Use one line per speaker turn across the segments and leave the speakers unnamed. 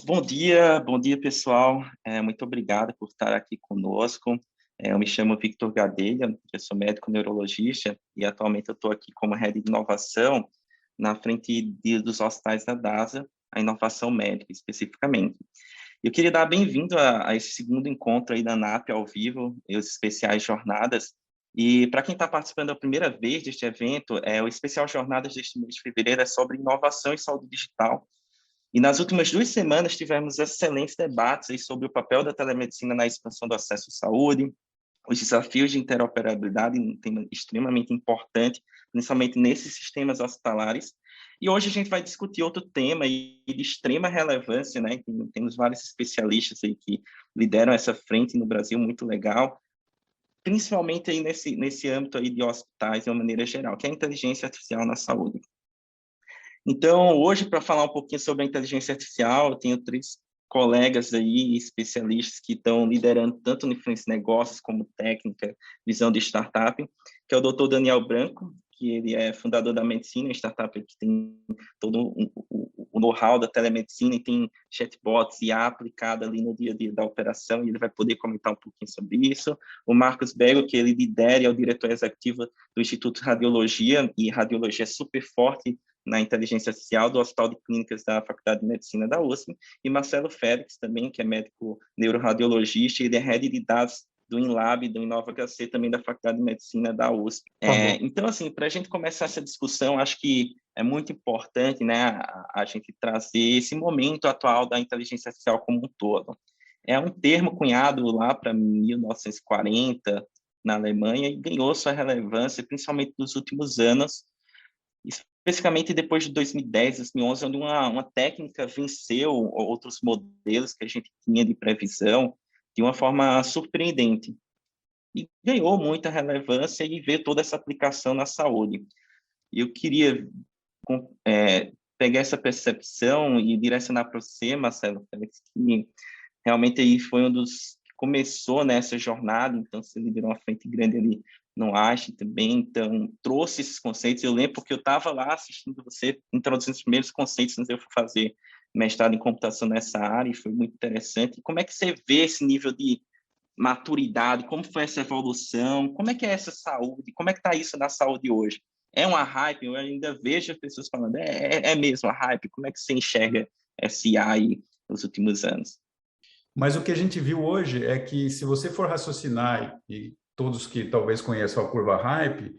Bom dia pessoal. Muito obrigado por estar aqui conosco. Eu me chamo Victor Gadelha, eu sou médico neurologista e atualmente eu estou aqui como head de inovação na frente dos hospitais da DASA, a inovação médica especificamente. Eu queria dar bem-vindo a esse segundo encontro aí da ANAP ao vivo, e os especiais jornadas. E para quem está participando a primeira vez deste evento, o especial Jornadas deste mês de fevereiro é sobre inovação e saúde digital. E nas últimas 2 semanas tivemos excelentes debates aí sobre o papel da telemedicina na expansão do acesso à saúde, os desafios de interoperabilidade, um tema extremamente importante, principalmente nesses sistemas hospitalares. E hoje a gente vai discutir outro tema de extrema relevância, né? Temos vários especialistas aí que lideram essa frente no Brasil, muito legal, principalmente aí nesse âmbito aí de hospitais de uma maneira geral, que é a inteligência artificial na saúde. Então, hoje, para falar um pouquinho sobre a inteligência artificial, eu tenho 3 colegas aí, especialistas, que estão liderando tanto no frente de negócios como técnica, visão de startup, que é o Dr. Daniel Branco, que ele é fundador da Medicina, startup que tem todo o know-how da telemedicina e tem chatbots e aplicada ali no dia a dia da operação, e ele vai poder comentar um pouquinho sobre isso. O Marcos Bego, que ele lidera e é o diretor executivo do Instituto de Radiologia, e radiologia é super forte na inteligência artificial do Hospital de Clínicas da Faculdade de Medicina da USP, e Marcelo Félix também, que é médico neuroradiologista, e ele é head de dados do InLab, do InovaHC, também da Faculdade de Medicina da USP. Então, assim, para a gente começar essa discussão, acho que é muito importante, né, a gente trazer esse momento atual da inteligência artificial como um todo. É um termo cunhado lá para 1940 na Alemanha e ganhou sua relevância, principalmente nos últimos anos, especificamente depois de 2010, 2011, onde uma técnica venceu outros modelos que a gente tinha de previsão de uma forma surpreendente. E ganhou muita relevância e vê toda essa aplicação na saúde. E eu queria pegar essa percepção e direcionar para você, Marcelo, que realmente aí foi um dos que começou nessa jornada, então você liderou uma frente grande ali no ASH também, então trouxe esses conceitos. Eu lembro porque eu estava lá assistindo você introduzindo os primeiros conceitos antes de eu fazer mestrado em computação nessa área, e foi muito interessante. E como é que você vê esse nível de maturidade, como foi essa evolução, como é que é essa saúde, como é que está isso na saúde hoje? É uma hype? Eu ainda vejo as pessoas falando, é mesmo a hype, como é que você enxerga essa IA aí nos últimos anos?
Mas o que a gente viu hoje é que, se você for raciocinar, e todos que talvez conheçam a curva hype,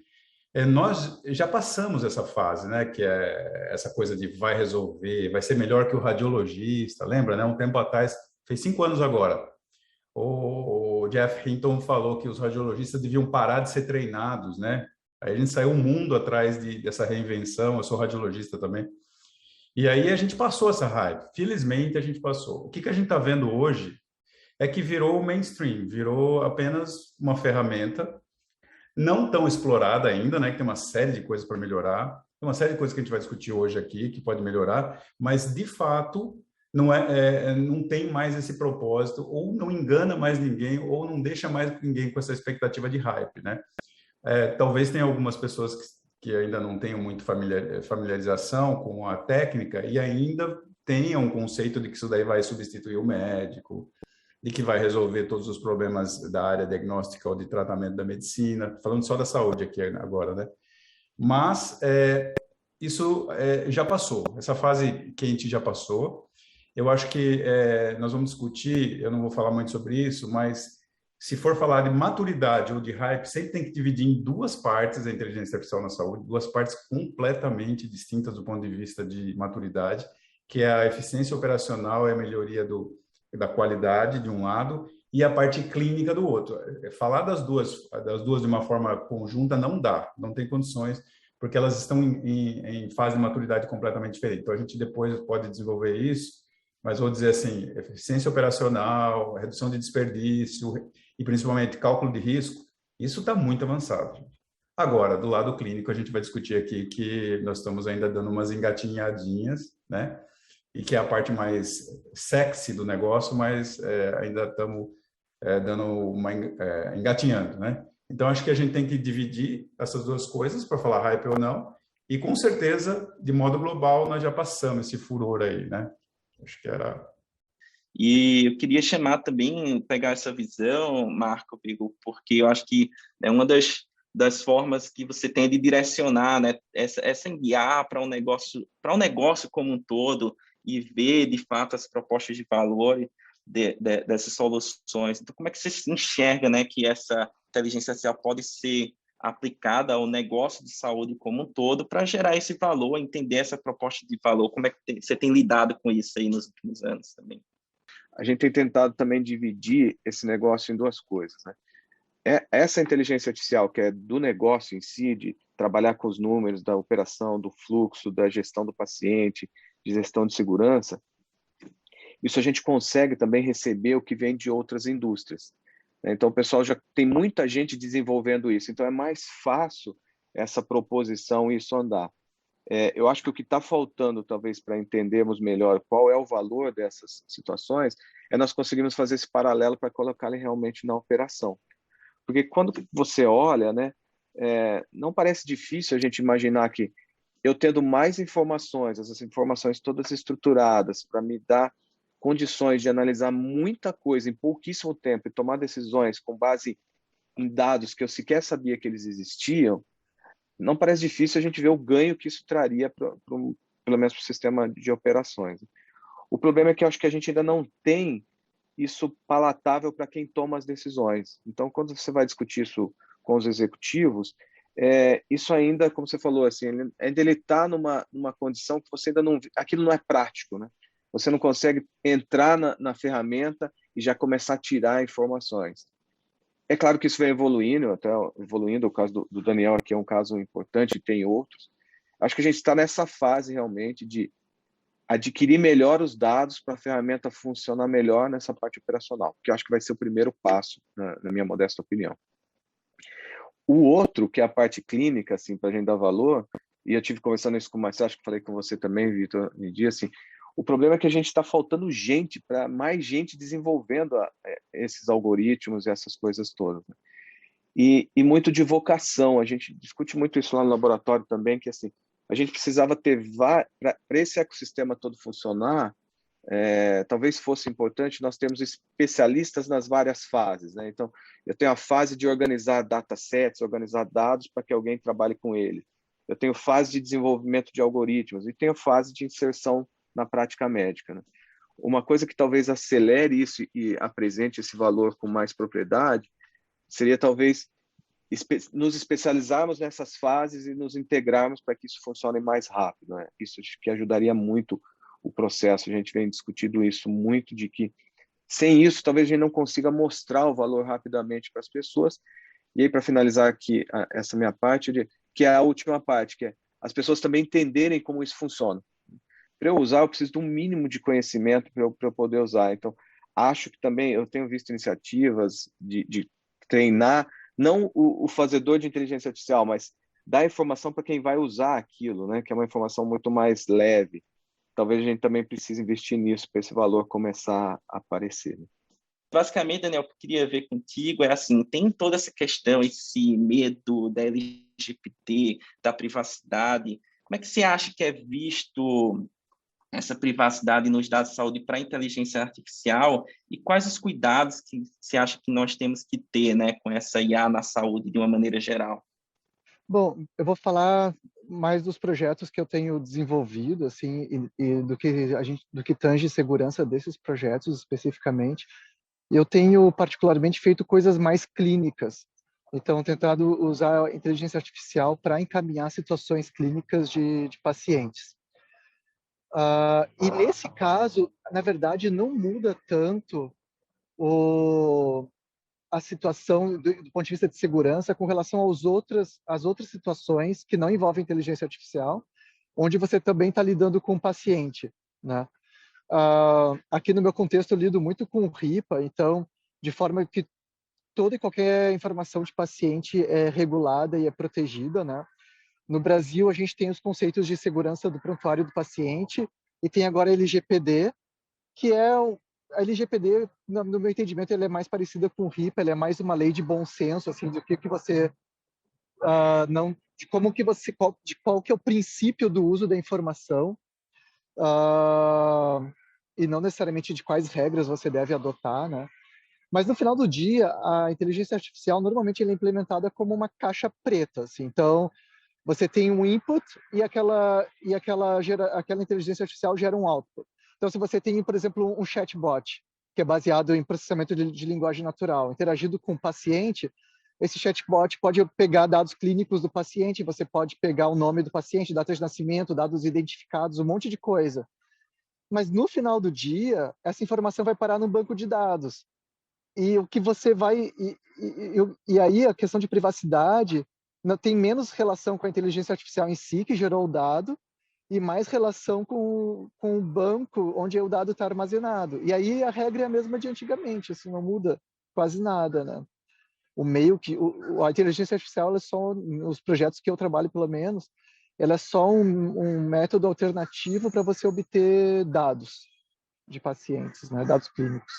nós já passamos essa fase, né? Que é essa coisa de vai resolver, vai ser melhor que o radiologista, lembra, né? Um tempo atrás, fez 5 anos agora, o Jeff Hinton falou que os radiologistas deviam parar de ser treinados, né? Aí a gente saiu um mundo atrás dessa reinvenção, eu sou radiologista também. E aí a gente passou essa hype, felizmente a gente passou. O que a gente está vendo hoje é que virou o mainstream, virou apenas uma ferramenta não tão explorada ainda, né? Que tem uma série de coisas para melhorar, tem uma série de coisas que a gente vai discutir hoje aqui que pode melhorar, mas de fato não tem mais esse propósito, ou não engana mais ninguém, ou não deixa mais ninguém com essa expectativa de hype, né? Talvez tenha algumas pessoas que ainda não tenham muito familiarização com a técnica e ainda tenham um conceito de que isso daí vai substituir o médico, de que vai resolver todos os problemas da área diagnóstica ou de tratamento da medicina, falando só da saúde aqui agora, né? Mas isso já passou, essa fase quente já passou. Eu acho que nós vamos discutir, eu não vou falar muito sobre isso, mas se for falar de maturidade ou de hype, sempre tem que dividir em duas partes a inteligência artificial na saúde, duas partes completamente distintas do ponto de vista de maturidade, que é a eficiência operacional e a melhoria da qualidade de um lado e a parte clínica do outro. Falar das duas de uma forma conjunta não dá, não tem condições, porque elas estão em fase de maturidade completamente diferente. Então a gente depois pode desenvolver isso, mas vou dizer assim, eficiência operacional, redução de desperdício e principalmente cálculo de risco, isso está muito avançado. Agora, do lado clínico, a gente vai discutir aqui que nós estamos ainda dando umas engatinhadinhas, né? E que é a parte mais sexy do negócio, mas ainda estamos dando uma engatinhando, né? Então, acho que a gente tem que dividir essas duas coisas para falar hype ou não, e com certeza, de modo global, nós já passamos esse furor aí, né? Acho que era
E eu queria chamar também, pegar essa visão, Marco, Vigo, porque eu acho que é uma das formas que você tem de direcionar, né, essa guiar para um negócio como um todo e ver, de fato, as propostas de valor dessas soluções. Então, como é que você se enxerga, né, que essa inteligência artificial pode ser aplicada ao negócio de saúde como um todo para gerar esse valor, entender essa proposta de valor? Como é que você tem lidado com isso aí nos últimos anos também?
A gente tem tentado também dividir esse negócio em duas coisas, né? Essa inteligência artificial, que é do negócio em si, de trabalhar com os números da operação, do fluxo, da gestão do paciente, de gestão de segurança, isso a gente consegue também receber o que vem de outras indústrias. Então, o pessoal já tem muita gente desenvolvendo isso, então é mais fácil essa proposição e isso andar. Eu acho que o que está faltando, talvez, para entendermos melhor qual é o valor dessas situações, é nós conseguirmos fazer esse paralelo para colocá-lo realmente na operação. Porque quando você olha, né, não parece difícil a gente imaginar que eu tendo mais informações, essas informações todas estruturadas, para me dar condições de analisar muita coisa em pouquíssimo tempo e tomar decisões com base em dados que eu sequer sabia que eles existiam, não parece difícil a gente ver o ganho que isso traria pelo menos para o sistema de operações. O problema é que eu acho que a gente ainda não tem isso palatável para quem toma as decisões. Então, quando você vai discutir isso com os executivos, isso ainda, como você falou, assim, ainda ele está numa condição que você ainda não, aquilo não é prático, né? Você não consegue entrar na ferramenta e já começar a tirar informações. É claro que isso vem evoluindo, até evoluindo, o caso do Daniel aqui é um caso importante, e tem outros. Acho que a gente está nessa fase realmente de adquirir melhor os dados para a ferramenta funcionar melhor nessa parte operacional, que eu acho que vai ser o primeiro passo, na minha modesta opinião. O outro, que é a parte clínica, assim, para a gente dar valor, e eu tive conversando isso com o Marcelo, acho que falei com você também, Vitor, um dia, assim, o problema é que a gente está faltando gente, para mais gente desenvolvendo esses algoritmos e essas coisas todas. Né? E muito de vocação, a gente discute muito isso lá no laboratório também, que assim, a gente precisava ter, para esse ecossistema todo funcionar, talvez fosse importante nós termos especialistas nas várias fases. Né? Então, eu tenho a fase de organizar datasets, organizar dados para que alguém trabalhe com ele. Eu tenho fase de desenvolvimento de algoritmos e tenho fase de inserção na prática médica. Né? Uma coisa que talvez acelere isso e apresente esse valor com mais propriedade seria talvez nos especializarmos nessas fases e nos integrarmos para que isso funcione mais rápido. Né? Isso acho que ajudaria muito o processo. A gente vem discutindo isso muito, de que sem isso talvez a gente não consiga mostrar o valor rapidamente para as pessoas. E aí, para finalizar aqui essa minha parte, que é a última parte, que é as pessoas também entenderem como isso funciona. Para eu usar, eu preciso de um mínimo de conhecimento para eu poder usar. Então, acho que também eu tenho visto iniciativas de treinar, não o fazedor de inteligência artificial, mas dar informação para quem vai usar aquilo, né? Que é uma informação muito mais leve. Talvez a gente também precise investir nisso para esse valor começar a aparecer. Né?
Basicamente, Daniel, o que eu queria ver contigo é assim, tem toda essa questão, esse medo da LGBT, da privacidade. Como é que você acha que é visto essa privacidade nos dados de saúde para a inteligência artificial e quais os cuidados que você acha que nós temos que ter, né, com essa IA na saúde de uma maneira geral?
Bom, eu vou falar mais dos projetos que eu tenho desenvolvido, assim, e do que tange segurança desses projetos especificamente. Eu tenho particularmente feito coisas mais clínicas. Então, tentado usar a inteligência artificial para encaminhar situações clínicas de pacientes. E nesse caso, na verdade, não muda tanto a situação do ponto de vista de segurança com relação às outras situações que não envolvem inteligência artificial, onde você também está lidando com o paciente, né? Aqui no meu contexto eu lido muito com RIPA, então, de forma que toda e qualquer informação de paciente é regulada e é protegida, né? No Brasil, a gente tem os conceitos de segurança do prontuário do paciente e tem agora a LGPD, que é a LGPD, no meu entendimento, ele é mais parecida com o RIPA, ele é mais uma lei de bom senso, assim, do que você não, de como que você, de qual que é o princípio do uso da informação. e não necessariamente de quais regras você deve adotar, né? Mas no final do dia, a inteligência artificial normalmente ela é implementada como uma caixa preta, assim. Então, você tem um input e aquela inteligência artificial gera um output. Então, se você tem, por exemplo, um chatbot, que é baseado em processamento de linguagem natural, interagindo com o paciente, esse chatbot pode pegar dados clínicos do paciente, você pode pegar o nome do paciente, data de nascimento, dados identificados, um monte de coisa. Mas no final do dia, essa informação vai parar no banco de dados. E o que você vai... E aí a questão de privacidade tem menos relação com a inteligência artificial em si, que gerou o dado, e mais relação com o banco onde o dado está armazenado. E aí a regra é a mesma de antigamente, assim, não muda quase nada, né? O meio que... a inteligência artificial, ela é só, nos projetos que eu trabalho, pelo menos, ela é só um método alternativo para você obter dados de pacientes, né? Dados clínicos.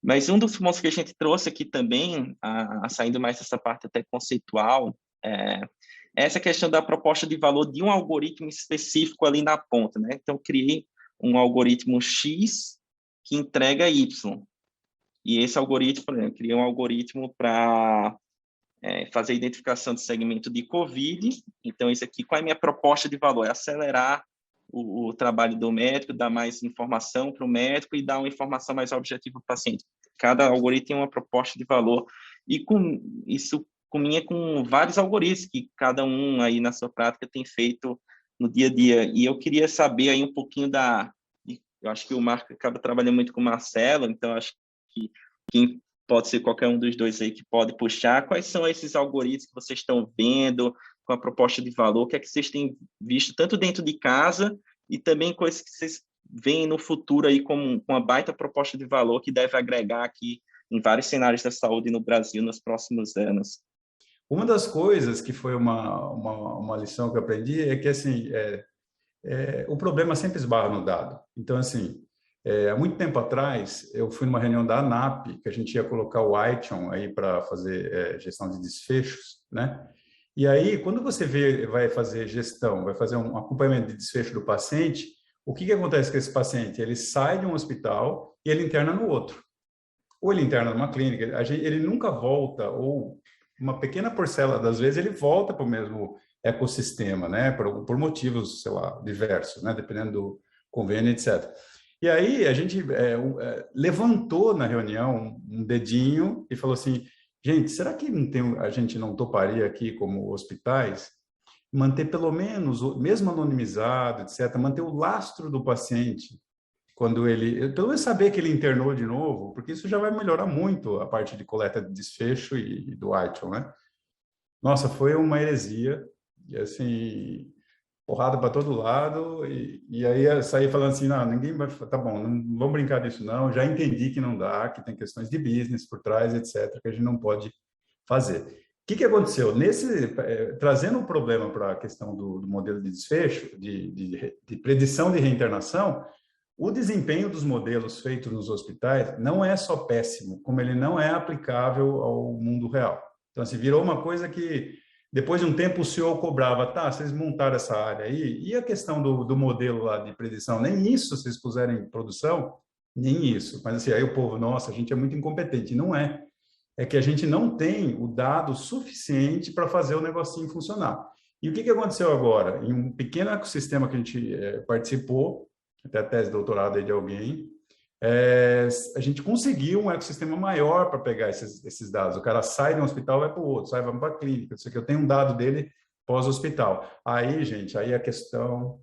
Mas um dos pontos que a gente trouxe aqui também, saindo mais dessa parte até conceitual, é essa questão da proposta de valor de um algoritmo específico ali na ponta, né? Então, eu criei um algoritmo X que entrega Y. E esse algoritmo, por exemplo, eu criei um algoritmo para fazer a identificação de segmento de COVID. Então, isso aqui, qual é a minha proposta de valor? É acelerar o trabalho do médico, dar mais informação para o médico e dar uma informação mais objetiva para o paciente. Cada algoritmo tem uma proposta de valor. E com isso combina com vários algoritmos que cada um aí na sua prática tem feito no dia a dia. E eu queria saber aí um pouquinho eu acho que o Marco acaba trabalhando muito com o Marcelo, então acho que quem pode ser qualquer um dos dois aí que pode puxar. Quais são esses algoritmos que vocês estão vendo com a proposta de valor? O que é que vocês têm visto tanto dentro de casa e também coisas que vocês veem no futuro aí como uma baita proposta de valor que deve agregar aqui em vários cenários da saúde no Brasil nos próximos anos?
Uma das coisas que foi uma lição que eu aprendi é que, assim, o problema sempre esbarra no dado. Então, assim, há muito tempo atrás, eu fui numa reunião da ANAP, que a gente ia colocar o ITION aí para fazer gestão de desfechos, né? E aí, quando você vai fazer gestão, vai fazer um acompanhamento de desfecho do paciente, o que acontece com esse paciente? Ele sai de um hospital e ele interna no outro. Ou ele interna numa clínica, ele nunca volta, ou uma pequena parcela das vezes ele volta para o mesmo ecossistema, né? Por motivos, sei lá, diversos, né? Dependendo do convênio, etc. E aí a gente levantou na reunião um dedinho e falou assim, gente, será que a gente não toparia aqui como hospitais manter pelo menos, mesmo anonimizado, etc., manter o lastro do paciente quando pelo menos saber que ele internou de novo, porque isso já vai melhorar muito a parte de coleta de desfecho e do ITIL, né? Nossa, foi uma heresia, e assim, porrada para todo lado, e aí eu saí falando assim, não, ninguém vai, tá bom, não vamos brincar disso não, já entendi que não dá, que tem questões de business por trás, etc., que a gente não pode fazer. O que aconteceu? Trazendo o problema para a questão do modelo de desfecho, de predição de reinternação, o desempenho dos modelos feitos nos hospitais não é só péssimo, como ele não é aplicável ao mundo real. Então, assim, virou uma coisa que, depois de um tempo, o CEO cobrava, tá, vocês montaram essa área aí, e a questão do modelo lá de predição, nem isso vocês puseram em produção, nem isso. Mas, assim, aí o povo, nossa, a gente é muito incompetente. Não é. É que a gente não tem o dado suficiente para fazer o negocinho funcionar. E o que aconteceu agora? Em um pequeno ecossistema que a gente participou, até a tese de doutorado aí de alguém, a gente conseguiu um ecossistema maior para pegar esses dados. O cara sai de um hospital, vai para o outro, vai para a clínica, isso aqui, eu tenho um dado dele pós-hospital. Aí, gente, aí a questão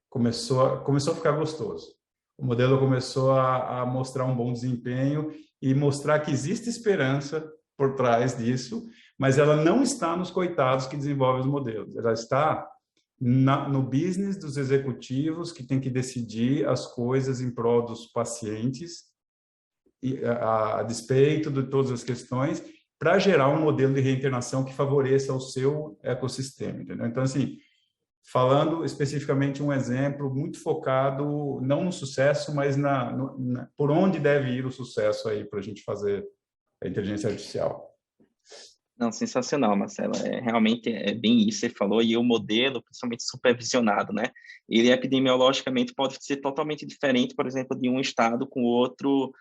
começou a ficar gostoso. O modelo começou a mostrar um bom desempenho e mostrar que existe esperança por trás disso, mas ela não está nos coitados que desenvolvem os modelos, ela está no business dos executivos que tem que decidir as coisas em prol dos pacientes, a despeito de todas as questões, para gerar um modelo de reinternação que favoreça o seu ecossistema, entendeu? Então, assim, falando especificamente um exemplo muito focado, não no sucesso, mas por onde deve ir o sucesso aí para a gente fazer a inteligência artificial.
Não, sensacional, Marcelo. Realmente é bem isso que você falou, e o modelo, principalmente supervisionado, né? Ele epidemiologicamente pode ser totalmente diferente, por exemplo, de um estado com outro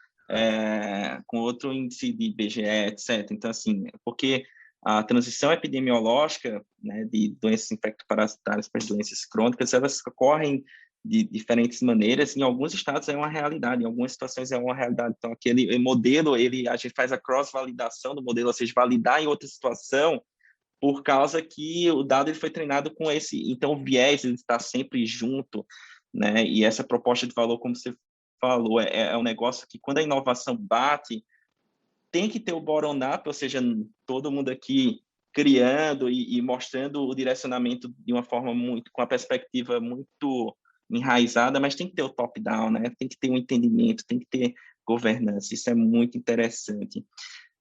índice de IBGE, etc. Então, assim, porque a transição epidemiológica, né, de doenças infectoparasitárias para doenças crônicas, elas ocorrem de diferentes maneiras. Em alguns estados é uma realidade, em algumas situações é uma realidade. Então, aquele modelo, a gente faz a cross-validação do modelo, ou seja, validar em outra situação, por causa que o dado ele foi treinado com esse. Então, o viés ele está sempre junto, né? E essa proposta de valor, como você falou, é um negócio que, quando a inovação bate, tem que ter o bottom-up, ou seja, todo mundo aqui criando e mostrando o direcionamento de uma forma com a perspectiva muito enraizada, mas tem que ter o top-down, né? Tem que ter um entendimento, tem que ter governança. Isso é muito interessante.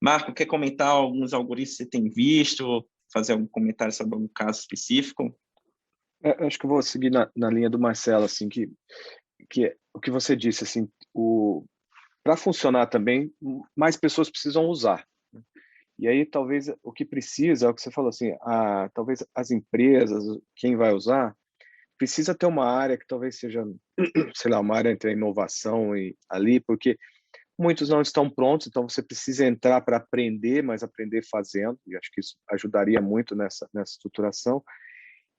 Marco, quer comentar alguns algoritmos que você tem visto? Fazer algum comentário sobre algum caso específico?
Acho que eu vou seguir na linha do Marcelo, assim, que o que você disse, assim, para funcionar também, mais pessoas precisam usar. E aí, talvez, o que precisa, é o que você falou, assim, talvez as empresas, quem vai usar, precisa ter uma área que talvez seja, sei lá, uma área entre a inovação e ali, porque muitos não estão prontos, então você precisa entrar para aprender, mas aprender fazendo, e acho que isso ajudaria muito nessa estruturação.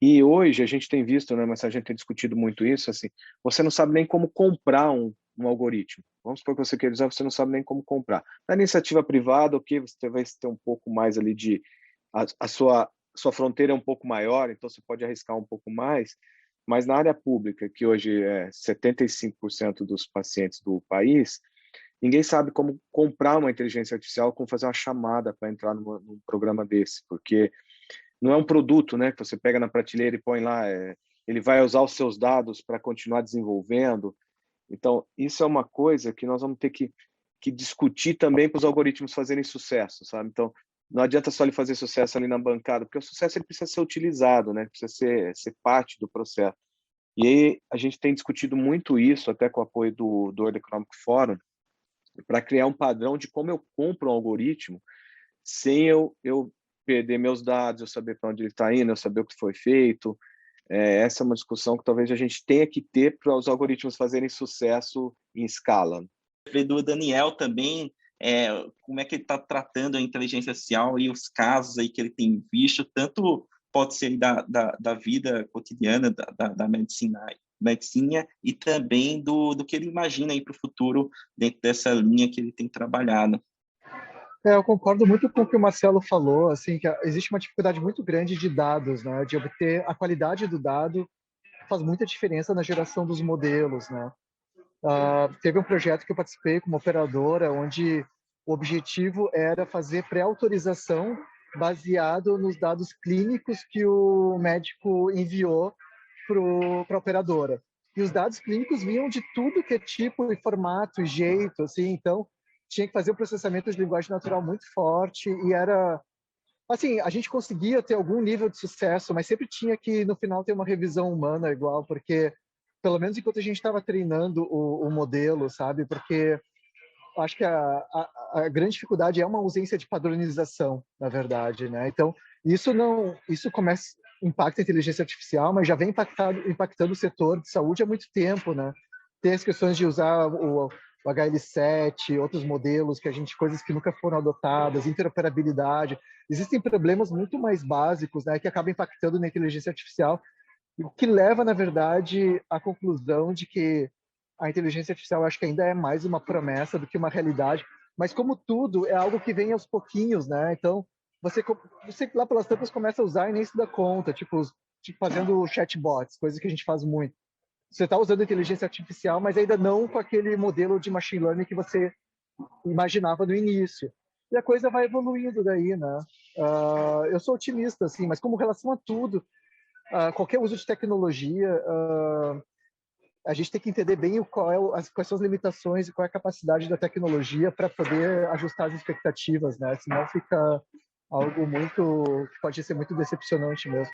E hoje a gente tem visto, né, mas a gente tem discutido muito isso, assim, você não sabe nem como comprar um algoritmo. Vamos supor que você quer usar, você não sabe nem como comprar. Na iniciativa privada, ok, você vai ter um pouco mais ali a sua fronteira é um pouco maior, então você pode arriscar um pouco mais, mas na área pública, que hoje é 75% dos pacientes do país, ninguém sabe como comprar uma inteligência artificial, como fazer uma chamada para entrar num programa desse, porque não é um produto, né, que você pega na prateleira e põe lá, ele vai usar os seus dados para continuar desenvolvendo. Então, isso é uma coisa que nós vamos ter que discutir também para os algoritmos fazerem sucesso, sabe? Então, não adianta só ele fazer sucesso ali na bancada, porque o sucesso ele precisa ser utilizado, né? Precisa ser parte do processo. E aí a gente tem discutido muito isso, até com o apoio do World Economic Forum, para criar um padrão de como eu compro um algoritmo sem eu perder meus dados, eu saber para onde ele está indo, eu saber o que foi feito. Essa é uma discussão que talvez a gente tenha que ter para os algoritmos fazerem sucesso em escala.
Do Daniel também, como é que ele está tratando a inteligência artificial e os casos aí que ele tem visto, tanto pode ser da vida cotidiana, da medicina e também do que ele imagina aí para o futuro dentro dessa linha que ele tem trabalhado.
Eu concordo muito com o que o Marcelo falou, assim, que existe uma dificuldade muito grande de dados, né? De obter a qualidade do dado faz muita diferença na geração dos modelos, né? Teve um projeto que eu participei como operadora, onde o objetivo era fazer pré-autorização baseado nos dados clínicos que o médico enviou para a operadora. E os dados clínicos vinham de tudo que é tipo e formato e jeito, assim, então tinha que fazer um processamento de linguagem natural muito forte e era assim, a gente conseguia ter algum nível de sucesso, mas sempre tinha que no final ter uma revisão humana igual, porque pelo menos enquanto a gente estava treinando o modelo, sabe? Porque acho que a grande dificuldade é uma ausência de padronização, na verdade, né? Então, isso impacta a inteligência artificial, mas já vem impactando o setor de saúde há muito tempo, né? Tem as questões de usar o HL7, outros modelos coisas que nunca foram adotadas, interoperabilidade. Existem problemas muito mais básicos, né, que acabam impactando na inteligência artificial, o que leva, na verdade, à conclusão de que a inteligência artificial acho que ainda é mais uma promessa do que uma realidade, mas como tudo, é algo que vem aos pouquinhos, né? Então, você lá pelas tantas começa a usar e nem se dá conta, tipo fazendo chatbots, coisas que a gente faz muito. Você está usando inteligência artificial, mas ainda não com aquele modelo de machine learning que você imaginava no início. E a coisa vai evoluindo daí, né? Eu sou otimista, assim, mas como relação a tudo, qualquer uso de tecnologia, a gente tem que entender bem quais são as limitações e qual é a capacidade da tecnologia para poder ajustar as expectativas, né? Senão fica algo que pode ser muito decepcionante mesmo.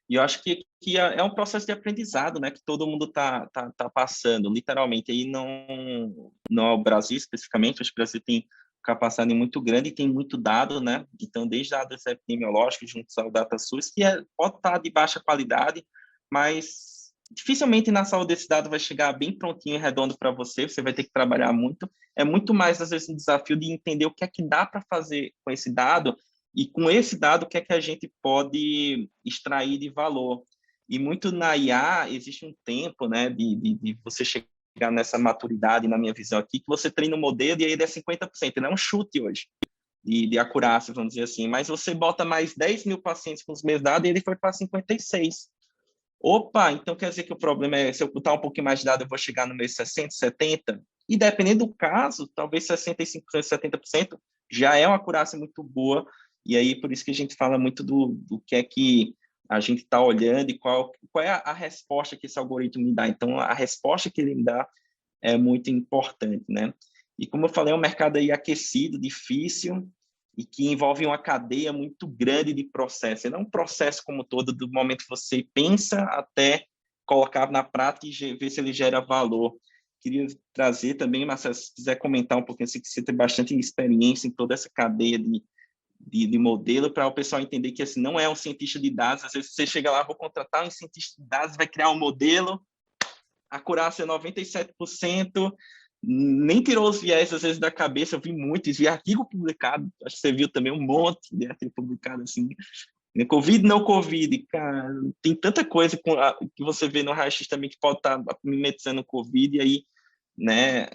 E eu acho que é um processo de aprendizado, né, que todo mundo tá passando, literalmente. Aí não é o Brasil especificamente, acho que o Brasil tem um capacidade muito grande e tem muito dado, né? Então, desde dados epidemiológicos juntos ao DataSUS, que pode estar de baixa qualidade, mas dificilmente na saúde esse dado vai chegar bem prontinho e redondo para você, você vai ter que trabalhar muito. É muito mais, às vezes, um desafio de entender o que é que dá para fazer com esse dado e, com esse dado, o que é que a gente pode extrair de valor. E muito na IA existe um tempo, né, de você chegar nessa maturidade, na minha visão aqui, que você treina um modelo e aí ele é 50%, ele é um chute hoje de acurácia, vamos dizer assim, mas você bota mais 10 mil pacientes com os mesmos dados e ele foi para 56. Opa, então quer dizer que o problema é, se eu botar um pouquinho mais de dados, eu vou chegar no meio 60, 70, e dependendo do caso, talvez 65%, 70% já é uma acurácia muito boa, e aí por isso que a gente fala muito do que é que a gente está olhando e qual é a resposta que esse algoritmo me dá. Então, a resposta que ele me dá é muito importante, né? E como eu falei, é um mercado aí aquecido, difícil, e que envolve uma cadeia muito grande de processo. Ele é um processo como todo, do momento que você pensa até colocar na prática e ver se ele gera valor. Queria trazer também, Marcelo, se quiser comentar um pouquinho, sei que você tem bastante experiência em toda essa cadeia de modelo, para o pessoal entender que assim, não é um cientista de dados. Às vezes você chega lá, vou contratar um cientista de dados, vai criar um modelo, a acurácia é 97%, nem tirou os viés, às vezes, da cabeça. Eu vi muitos, vi artigo publicado, acho que você viu também um monte de artigo publicado, assim, Covid, não Covid, cara, tem tanta coisa que você vê no raio-x também que pode estar mimetizando o Covid, e aí, né,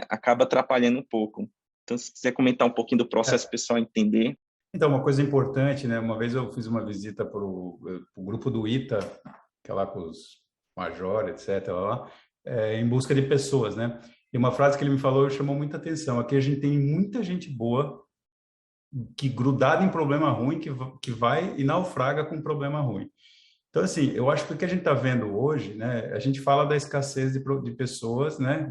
acaba atrapalhando um pouco. Então, se quiser comentar um pouquinho do processo, o pessoal entender.
Então, uma coisa importante, né? Uma vez eu fiz uma visita para o grupo do ITA, que é lá com os major, etc., lá, em busca de pessoas, né? E uma frase que ele me falou chamou muita atenção. Aqui a gente tem muita gente boa que grudada em problema ruim, que vai e naufraga com problema ruim. Então, assim, eu acho que o que a gente está vendo hoje, né? A gente fala da escassez de pessoas, né?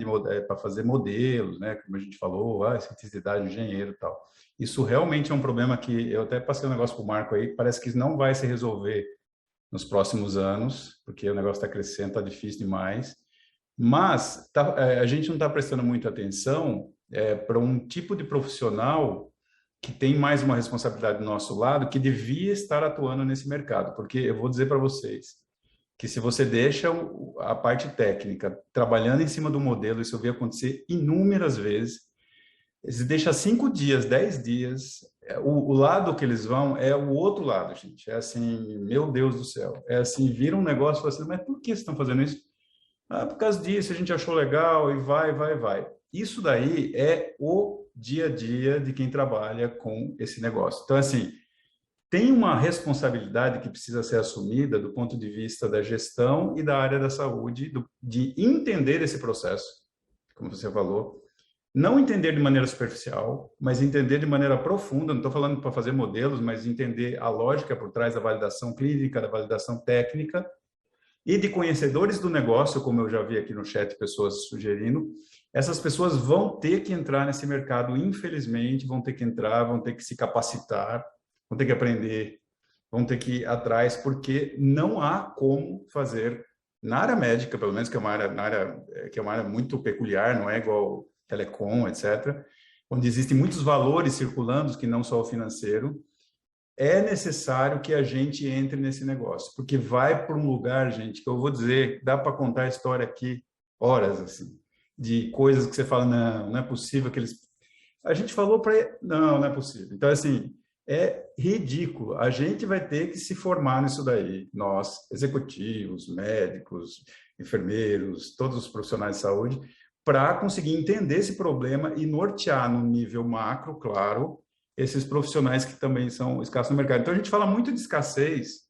Para fazer modelos, né? Como a gente falou, cientificidade, engenheiro e tal. Isso realmente é um problema que eu até passei um negócio para o Marco aí, parece que não vai se resolver nos próximos anos, porque o negócio está crescendo, está difícil demais. Mas a gente não está prestando muita atenção para um tipo de profissional que tem mais uma responsabilidade do nosso lado, que devia estar atuando nesse mercado. Porque eu vou dizer para vocês que se você deixa a parte técnica trabalhando em cima do modelo, isso eu vi acontecer inúmeras vezes, se deixa 5 dias, 10 dias, o lado que eles vão é o outro lado, gente. É assim, meu Deus do céu. É assim, vira um negócio e fala assim, mas por que vocês estão fazendo isso? Por causa disso, a gente achou legal e vai. Isso daí é o dia a dia de quem trabalha com esse negócio. Então, assim, tem uma responsabilidade que precisa ser assumida do ponto de vista da gestão e da área da saúde, de entender esse processo, como você falou, não entender de maneira superficial, mas entender de maneira profunda. Não estou falando para fazer modelos, mas entender a lógica por trás da validação clínica, da validação técnica, e de conhecedores do negócio, como eu já vi aqui no chat pessoas sugerindo. Essas pessoas vão ter que entrar nesse mercado, infelizmente, vão ter que entrar, vão ter que se capacitar, vão ter que aprender, vão ter que ir atrás, porque não há como fazer na área médica, pelo menos que é uma área muito peculiar, não é igual telecom, etc., onde existem muitos valores circulando, que não só o financeiro. É necessário que a gente entre nesse negócio, porque vai para um lugar, gente, que eu vou dizer, dá para contar a história aqui horas, assim, de coisas que você fala, não é possível que eles... A gente falou para... Não é possível. Então, assim, é ridículo. A gente vai ter que se formar nisso daí, nós, executivos, médicos, enfermeiros, todos os profissionais de saúde, para conseguir entender esse problema e nortear no nível macro, claro, esses profissionais que também são escassos no mercado. Então, a gente fala muito de escassez.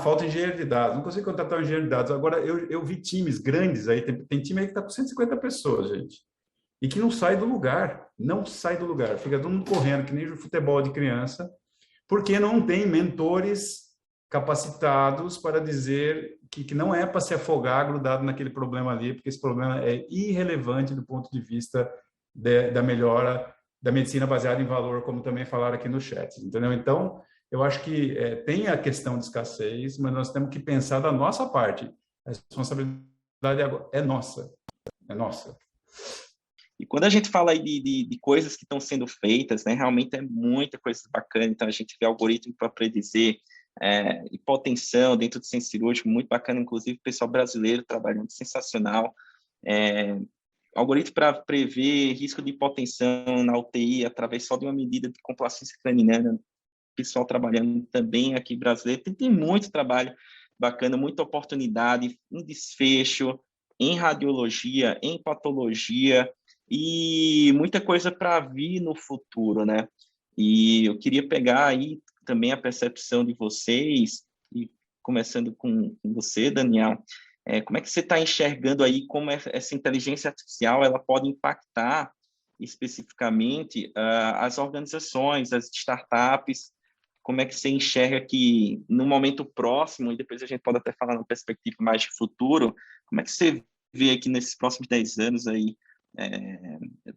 Falta engenheiro de dados. Não consigo contratar um engenheiro de dados. Agora, eu vi times grandes aí, tem time aí que está com 150 pessoas, gente, e que não sai do lugar. Não sai do lugar. Fica todo mundo correndo, que nem o futebol de criança, porque não tem mentores capacitados para dizer que não é para se afogar grudado naquele problema ali, porque esse problema é irrelevante do ponto de vista da melhora da medicina baseada em valor, como também falaram aqui no chat, entendeu? Então, eu acho que tem a questão de escassez, mas nós temos que pensar da nossa parte. A responsabilidade é nossa. É nossa.
E quando a gente fala aí de coisas que estão sendo feitas, né, realmente é muita coisa bacana. Então, a gente vê algoritmo para predizer hipotensão dentro do centro cirúrgico, muito bacana, inclusive o pessoal brasileiro trabalhando sensacional. Algoritmo para prever risco de hipotensão na UTI através só de uma medida de complacência craniana, pessoal trabalhando também aqui brasileiro. Tem muito trabalho bacana, muita oportunidade, um desfecho em radiologia, em patologia, e muita coisa para vir no futuro, né? E eu queria pegar aí também a percepção de vocês, e começando com você, Daniel, como é que você está enxergando aí como essa inteligência artificial ela pode impactar especificamente as organizações, as startups? Como é que você enxerga que no momento próximo, e depois a gente pode até falar numa perspectiva mais de futuro, como é que você vê aqui nesses próximos 10 anos aí?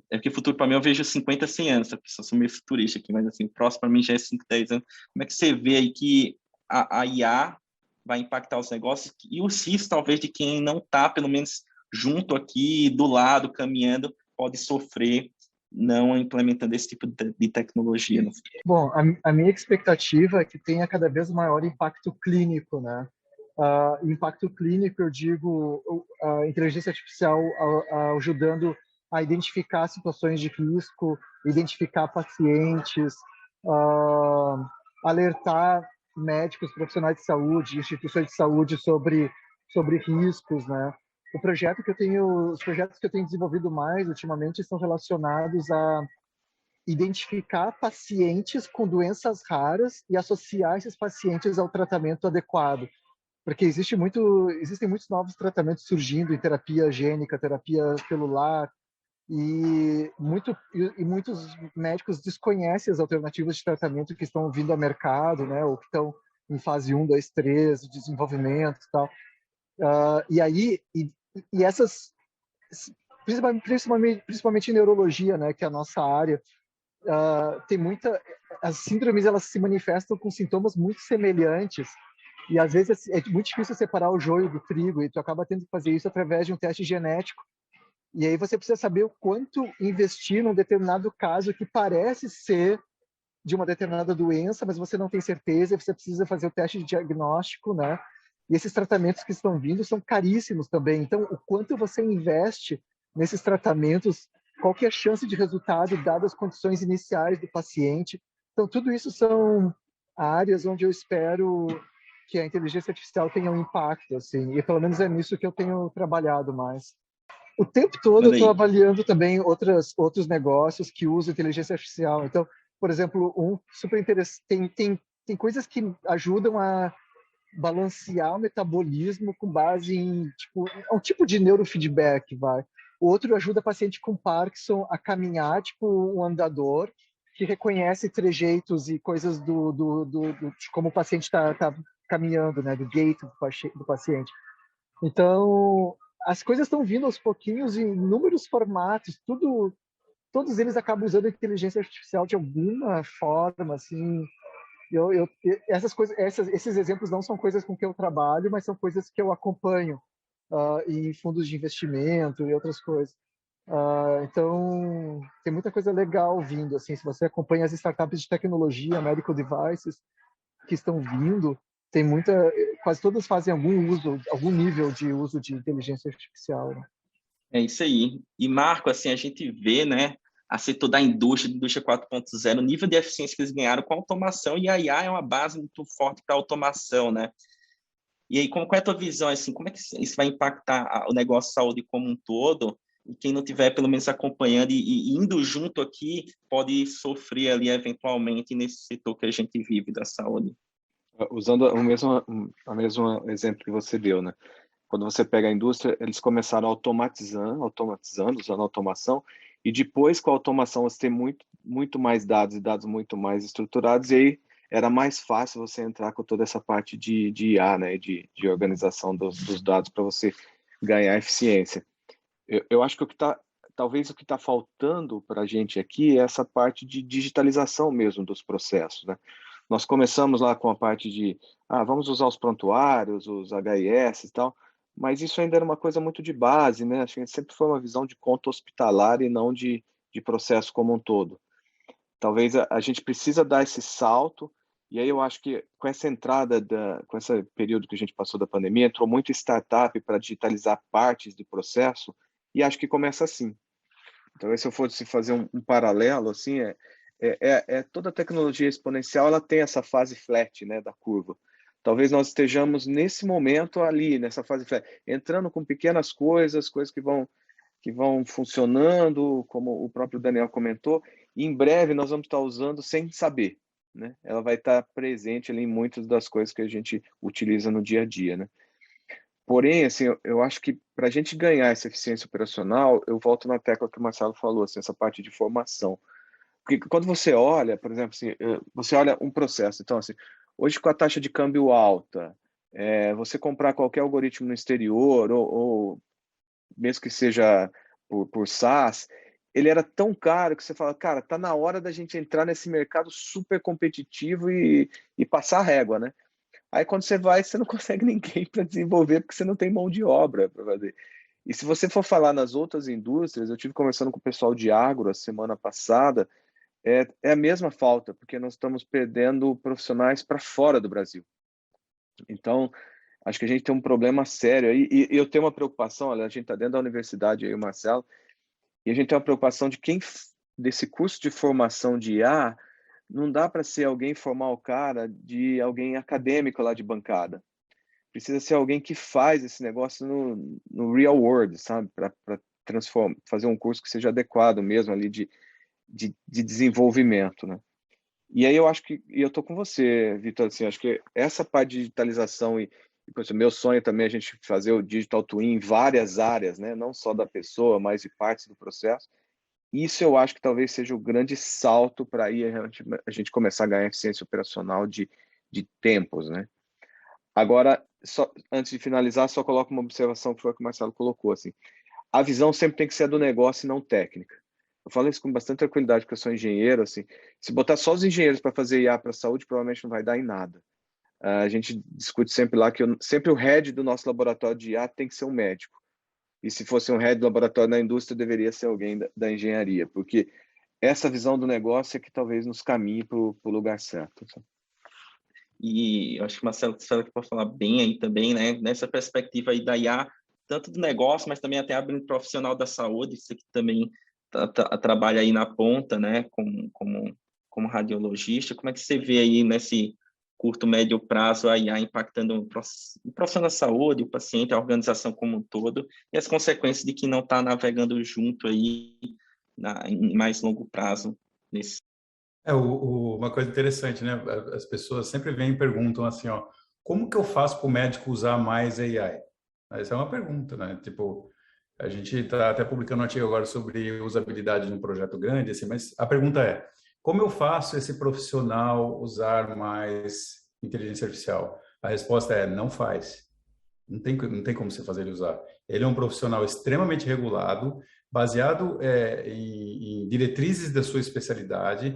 Porque futuro para mim eu vejo 50, 100 anos, eu sou meio futurista aqui, mas assim, o próximo para mim já é 5, 10 anos. Como é que você vê aí que a IA vai impactar os negócios e os riscos, talvez, de quem não está, pelo menos, junto aqui, do lado, caminhando, pode sofrer não implementando esse tipo de tecnologia no futuro?
Bom, a minha expectativa é que tenha cada vez maior impacto clínico, né? Impacto clínico, eu digo, a inteligência artificial ajudando a identificar situações de risco, identificar pacientes, alertar médicos, profissionais de saúde, instituições de saúde sobre riscos, né? Os projetos que eu tenho desenvolvido mais ultimamente são relacionados a identificar pacientes com doenças raras e associar esses pacientes ao tratamento adequado. Porque existem muitos novos tratamentos surgindo em terapia gênica, terapia celular, e muitos médicos desconhecem as alternativas de tratamento que estão vindo ao mercado, né, ou que estão em fase 1, 2, 3, de desenvolvimento e tal. E essas, principalmente em neurologia, né, que é a nossa área, as síndromes elas se manifestam com sintomas muito semelhantes, e às vezes é muito difícil separar o joio do trigo, e tu acaba tendo que fazer isso através de um teste genético. E aí você precisa saber o quanto investir num determinado caso que parece ser de uma determinada doença, mas você não tem certeza, e você precisa fazer o teste de diagnóstico, né? E esses tratamentos que estão vindo são caríssimos também. Então, o quanto você investe nesses tratamentos, qual que é a chance de resultado dadas as condições iniciais do paciente? Então, tudo isso são áreas onde eu espero que a inteligência artificial tenha um impacto, assim, e pelo menos é nisso que eu tenho trabalhado mais. O tempo todo eu estou avaliando também outros negócios que usam inteligência artificial. Então, por exemplo, super interessante, tem coisas que ajudam a balancear o metabolismo com base em um tipo de neurofeedback, vai. O outro ajuda paciente com Parkinson a caminhar, tipo um andador, que reconhece trejeitos e coisas de como o paciente está caminhando, né, do gait do paciente. Então, as coisas estão vindo aos pouquinhos em inúmeros formatos, todos eles acabam usando a inteligência artificial de alguma forma, assim. Esses exemplos não são coisas com que eu trabalho, mas são coisas que eu acompanho em fundos de investimento e outras coisas. Então, tem muita coisa legal vindo, assim, se você acompanha as startups de tecnologia, medical devices, que estão vindo, quase todas fazem algum nível de uso de inteligência artificial, né?
É isso aí. E, Marco, assim, a gente vê, né, a setor da indústria 4.0, o nível de eficiência que eles ganharam com a automação, e a IA é uma base muito forte para a automação, né? E aí, qual é a tua visão, assim, como é que isso vai impactar o negócio de saúde como um todo? E quem não tiver, pelo menos, acompanhando e indo junto aqui, pode sofrer ali, eventualmente, nesse setor que a gente vive da saúde.
Usando o mesmo exemplo que você deu, né? Quando você pega a indústria, eles começaram automatizando, usando automação, e depois com a automação você tem muito mais dados, e dados muito mais estruturados, e aí era mais fácil você entrar com toda essa parte de IA, né? De organização dos dados para você ganhar eficiência. Eu acho que talvez o que está faltando para a gente aqui é essa parte de digitalização mesmo dos processos, né? Nós começamos lá com a parte de, vamos usar os prontuários, os HIS e tal, mas isso ainda era uma coisa muito de base, né? Acho que sempre foi uma visão de conta hospitalar e não de processo como um todo. Talvez a gente precisa dar esse salto, e aí eu acho que com essa entrada, com esse período que a gente passou da pandemia, entrou muito startup para digitalizar partes do processo, e acho que começa assim. Então, se eu fosse fazer um paralelo, assim, toda tecnologia exponencial, ela tem essa fase flat, né, da curva. Talvez nós estejamos nesse momento ali, nessa fase flat, entrando com pequenas coisas que vão funcionando, como o próprio Daniel comentou, e em breve nós vamos estar usando sem saber, né? Ela vai estar presente ali em muitas das coisas que a gente utiliza no dia a dia, né? Porém, assim, eu acho que para a gente ganhar essa eficiência operacional, eu volto na tecla que o Marcelo falou, assim, essa parte de formação. Porque quando você olha, por exemplo, assim, você olha um processo, então, assim, hoje com a taxa de câmbio alta, você comprar qualquer algoritmo no exterior, ou mesmo que seja por SaaS, ele era tão caro que você fala, cara, tá na hora da gente entrar nesse mercado super competitivo e passar a régua, né? Aí quando você vai, você não consegue ninguém para desenvolver porque você não tem mão de obra para fazer. E se você for falar nas outras indústrias, eu tive conversando com o pessoal de agro a semana passada, é a mesma falta, porque nós estamos perdendo profissionais para fora do Brasil. Então, acho que a gente tem um problema sério aí, e eu tenho uma preocupação, olha, a gente está dentro da universidade aí, o Marcelo, e a gente tem uma preocupação de desse curso de formação de IA, não dá para ser alguém formar o cara de alguém acadêmico lá de bancada. Precisa ser alguém que faz esse negócio no real world, sabe? Para fazer um curso que seja adequado mesmo ali de desenvolvimento, né? E aí eu acho que, e eu tô com você, Vitor, assim, acho que essa parte de digitalização por exemplo, meu sonho também é a gente fazer o digital twin em várias áreas, né? Não só da pessoa, mas de partes do processo. Isso eu acho que talvez seja o grande salto para aí a gente começar a ganhar eficiência operacional de tempos, né? Agora, só, antes de finalizar, só coloco uma observação que foi a que o Marcelo colocou, assim. A visão sempre tem que ser a do negócio e não técnica. Eu falo isso com bastante tranquilidade, porque eu sou engenheiro, assim. Se botar só os engenheiros para fazer IA para a saúde, provavelmente não vai dar em nada. A gente discute sempre lá que sempre o head do nosso laboratório de IA tem que ser um médico. E se fosse um head do laboratório na indústria, deveria ser alguém da engenharia, porque essa visão do negócio é que talvez nos caminhe para o lugar certo.
E eu acho que o Marcelo pode falar bem aí também, né? Nessa perspectiva aí da IA, tanto do negócio, mas também até abrindo profissional da saúde, você que também trabalha aí na ponta, né? Como radiologista, como é que você vê aí nesse curto, médio prazo a IA impactando o profissional da saúde, o paciente, a organização como um todo, e as consequências de que não está navegando junto aí em mais longo prazo nesse.
Uma coisa interessante, né? As pessoas sempre vêm e perguntam assim, ó, como que eu faço para o médico usar mais AI? Essa é uma pergunta, né? Tipo, a gente está até publicando um artigo agora sobre usabilidade num projeto grande, assim, mas a pergunta é, como eu faço esse profissional usar mais inteligência artificial? A resposta é, não faz. Não tem como você fazer ele usar. Ele é um profissional extremamente regulado, baseado em diretrizes da sua especialidade.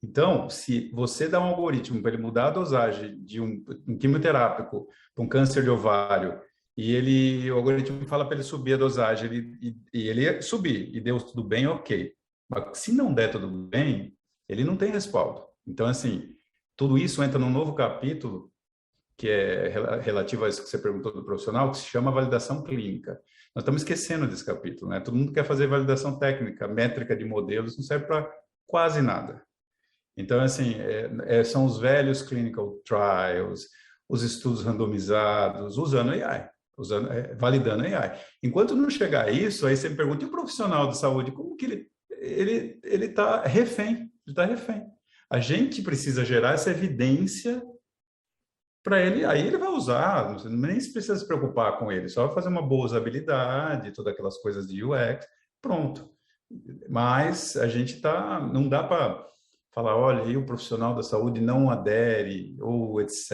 Então, se você dá um algoritmo para ele mudar a dosagem de um quimioterápico para um câncer de ovário, o algoritmo fala para ele subir a dosagem, e ele subir, e deu tudo bem, ok. Mas se não der tudo bem, ele não tem respaldo. Então, assim, tudo isso entra num novo capítulo que é relativo a isso que você perguntou do profissional, que se chama validação clínica. Nós estamos esquecendo desse capítulo, né? Todo mundo quer fazer validação técnica, métrica de modelos, não serve para quase nada. Então, assim, são os velhos clinical trials, os estudos randomizados, usando AI, validando AI. Enquanto não chegar a isso, aí você me pergunta, e o profissional de saúde, como que ele está refém? Ele está refém. A gente precisa gerar essa evidência para ele, aí ele vai usar, nem se precisa se preocupar com ele, só vai fazer uma boa usabilidade, todas aquelas coisas de UX, pronto. Mas a gente não dá para falar, olha, aí o profissional da saúde não adere, ou etc,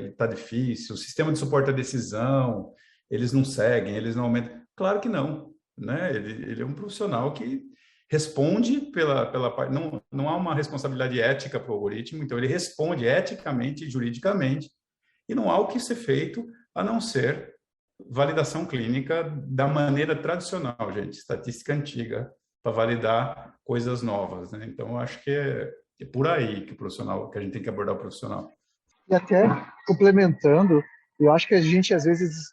e está difícil, o sistema de suporte à decisão, eles não seguem, eles não aumentam. Claro que não, né? Ele é um profissional que responde pela parte, não há uma responsabilidade ética para o algoritmo, então ele responde eticamente e juridicamente, e não há o que ser feito a não ser validação clínica da maneira tradicional, gente, estatística antiga, para validar coisas novas, né? Então, eu acho que é por aí que a gente tem que abordar o profissional.
E até complementando, eu acho que a gente às vezes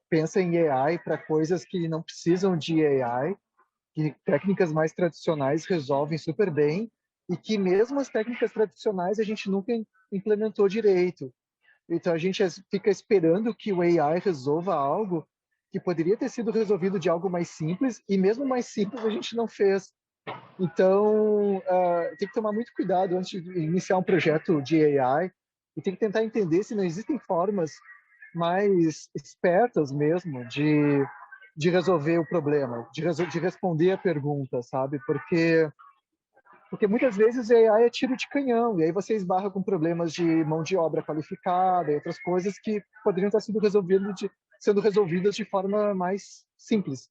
pensa em AI para coisas que não precisam de AI, que técnicas mais tradicionais resolvem super bem, e que mesmo as técnicas tradicionais a gente nunca implementou direito. Então a gente fica esperando que o AI resolva algo que poderia ter sido resolvido de algo mais simples, e mesmo mais simples a gente não fez. Então tem que tomar muito cuidado antes de iniciar um projeto de AI, e tem que tentar entender se não existem formas mais espertas mesmo de resolver o problema, de responder a pergunta, sabe? Porque muitas vezes a AI é tiro de canhão, e aí você esbarra com problemas de mão de obra qualificada e outras coisas que poderiam estar sendo resolvidas de forma mais simples.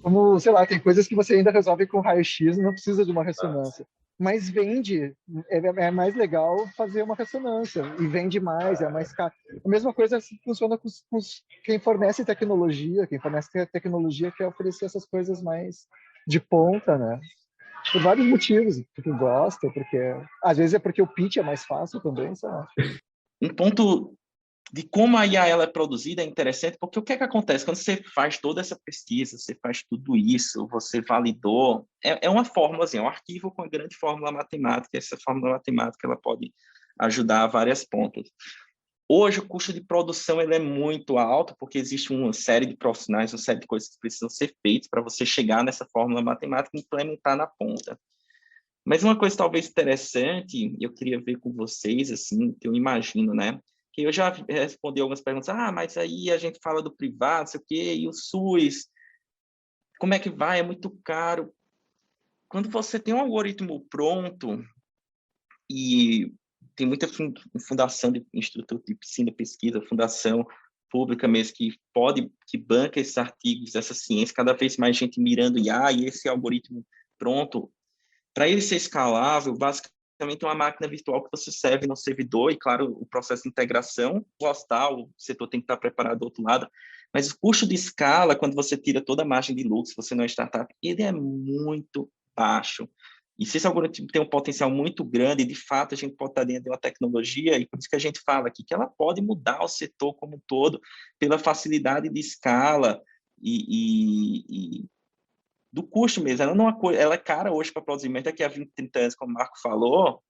Como, sei lá, tem coisas que você ainda resolve com raio-x e não precisa de uma ressonância. Mas vende, é mais legal fazer uma ressonância, e vende mais, é mais caro. A mesma coisa funciona com quem fornece tecnologia, quer oferecer essas coisas mais de ponta, né? Por vários motivos, porque gosta, porque às vezes é porque o pitch é mais fácil também, sei lá.
Um ponto de como a IA ela é produzida é interessante, porque o que é que acontece quando você faz toda essa pesquisa, você faz tudo isso, você validou, é uma fórmula, assim, é um arquivo com uma grande fórmula matemática, e essa fórmula matemática ela pode ajudar a várias pontas. Hoje, o custo de produção ele é muito alto, porque existe uma série de profissionais, uma série de coisas que precisam ser feitas para você chegar nessa fórmula matemática e implementar na ponta. Mas uma coisa talvez interessante, eu queria ver com vocês, assim, que eu imagino, né? Que eu já respondi algumas perguntas, mas aí a gente fala do privado, sei o quê, e o SUS, como é que vai? É muito caro. Quando você tem um algoritmo pronto, e tem muita fundação de instituto de ensino e pesquisa, fundação pública mesmo, que banca esses artigos, essa ciência, cada vez mais gente mirando IA, e esse algoritmo pronto, para ele ser escalável, basicamente é uma máquina virtual que você serve no servidor, e claro, o processo de integração, o setor tem que estar preparado do outro lado, mas o custo de escala, quando você tira toda a margem de lucro, se você não é startup, ele é muito baixo. E se esse algoritmo tem um potencial muito grande, de fato, a gente pode estar dentro de uma tecnologia, e por isso que a gente fala aqui, que ela pode mudar o setor como um todo, pela facilidade de escala e do custo mesmo. Ela é cara hoje para produzir, mas daqui a 20, 30 anos, como o Marco falou,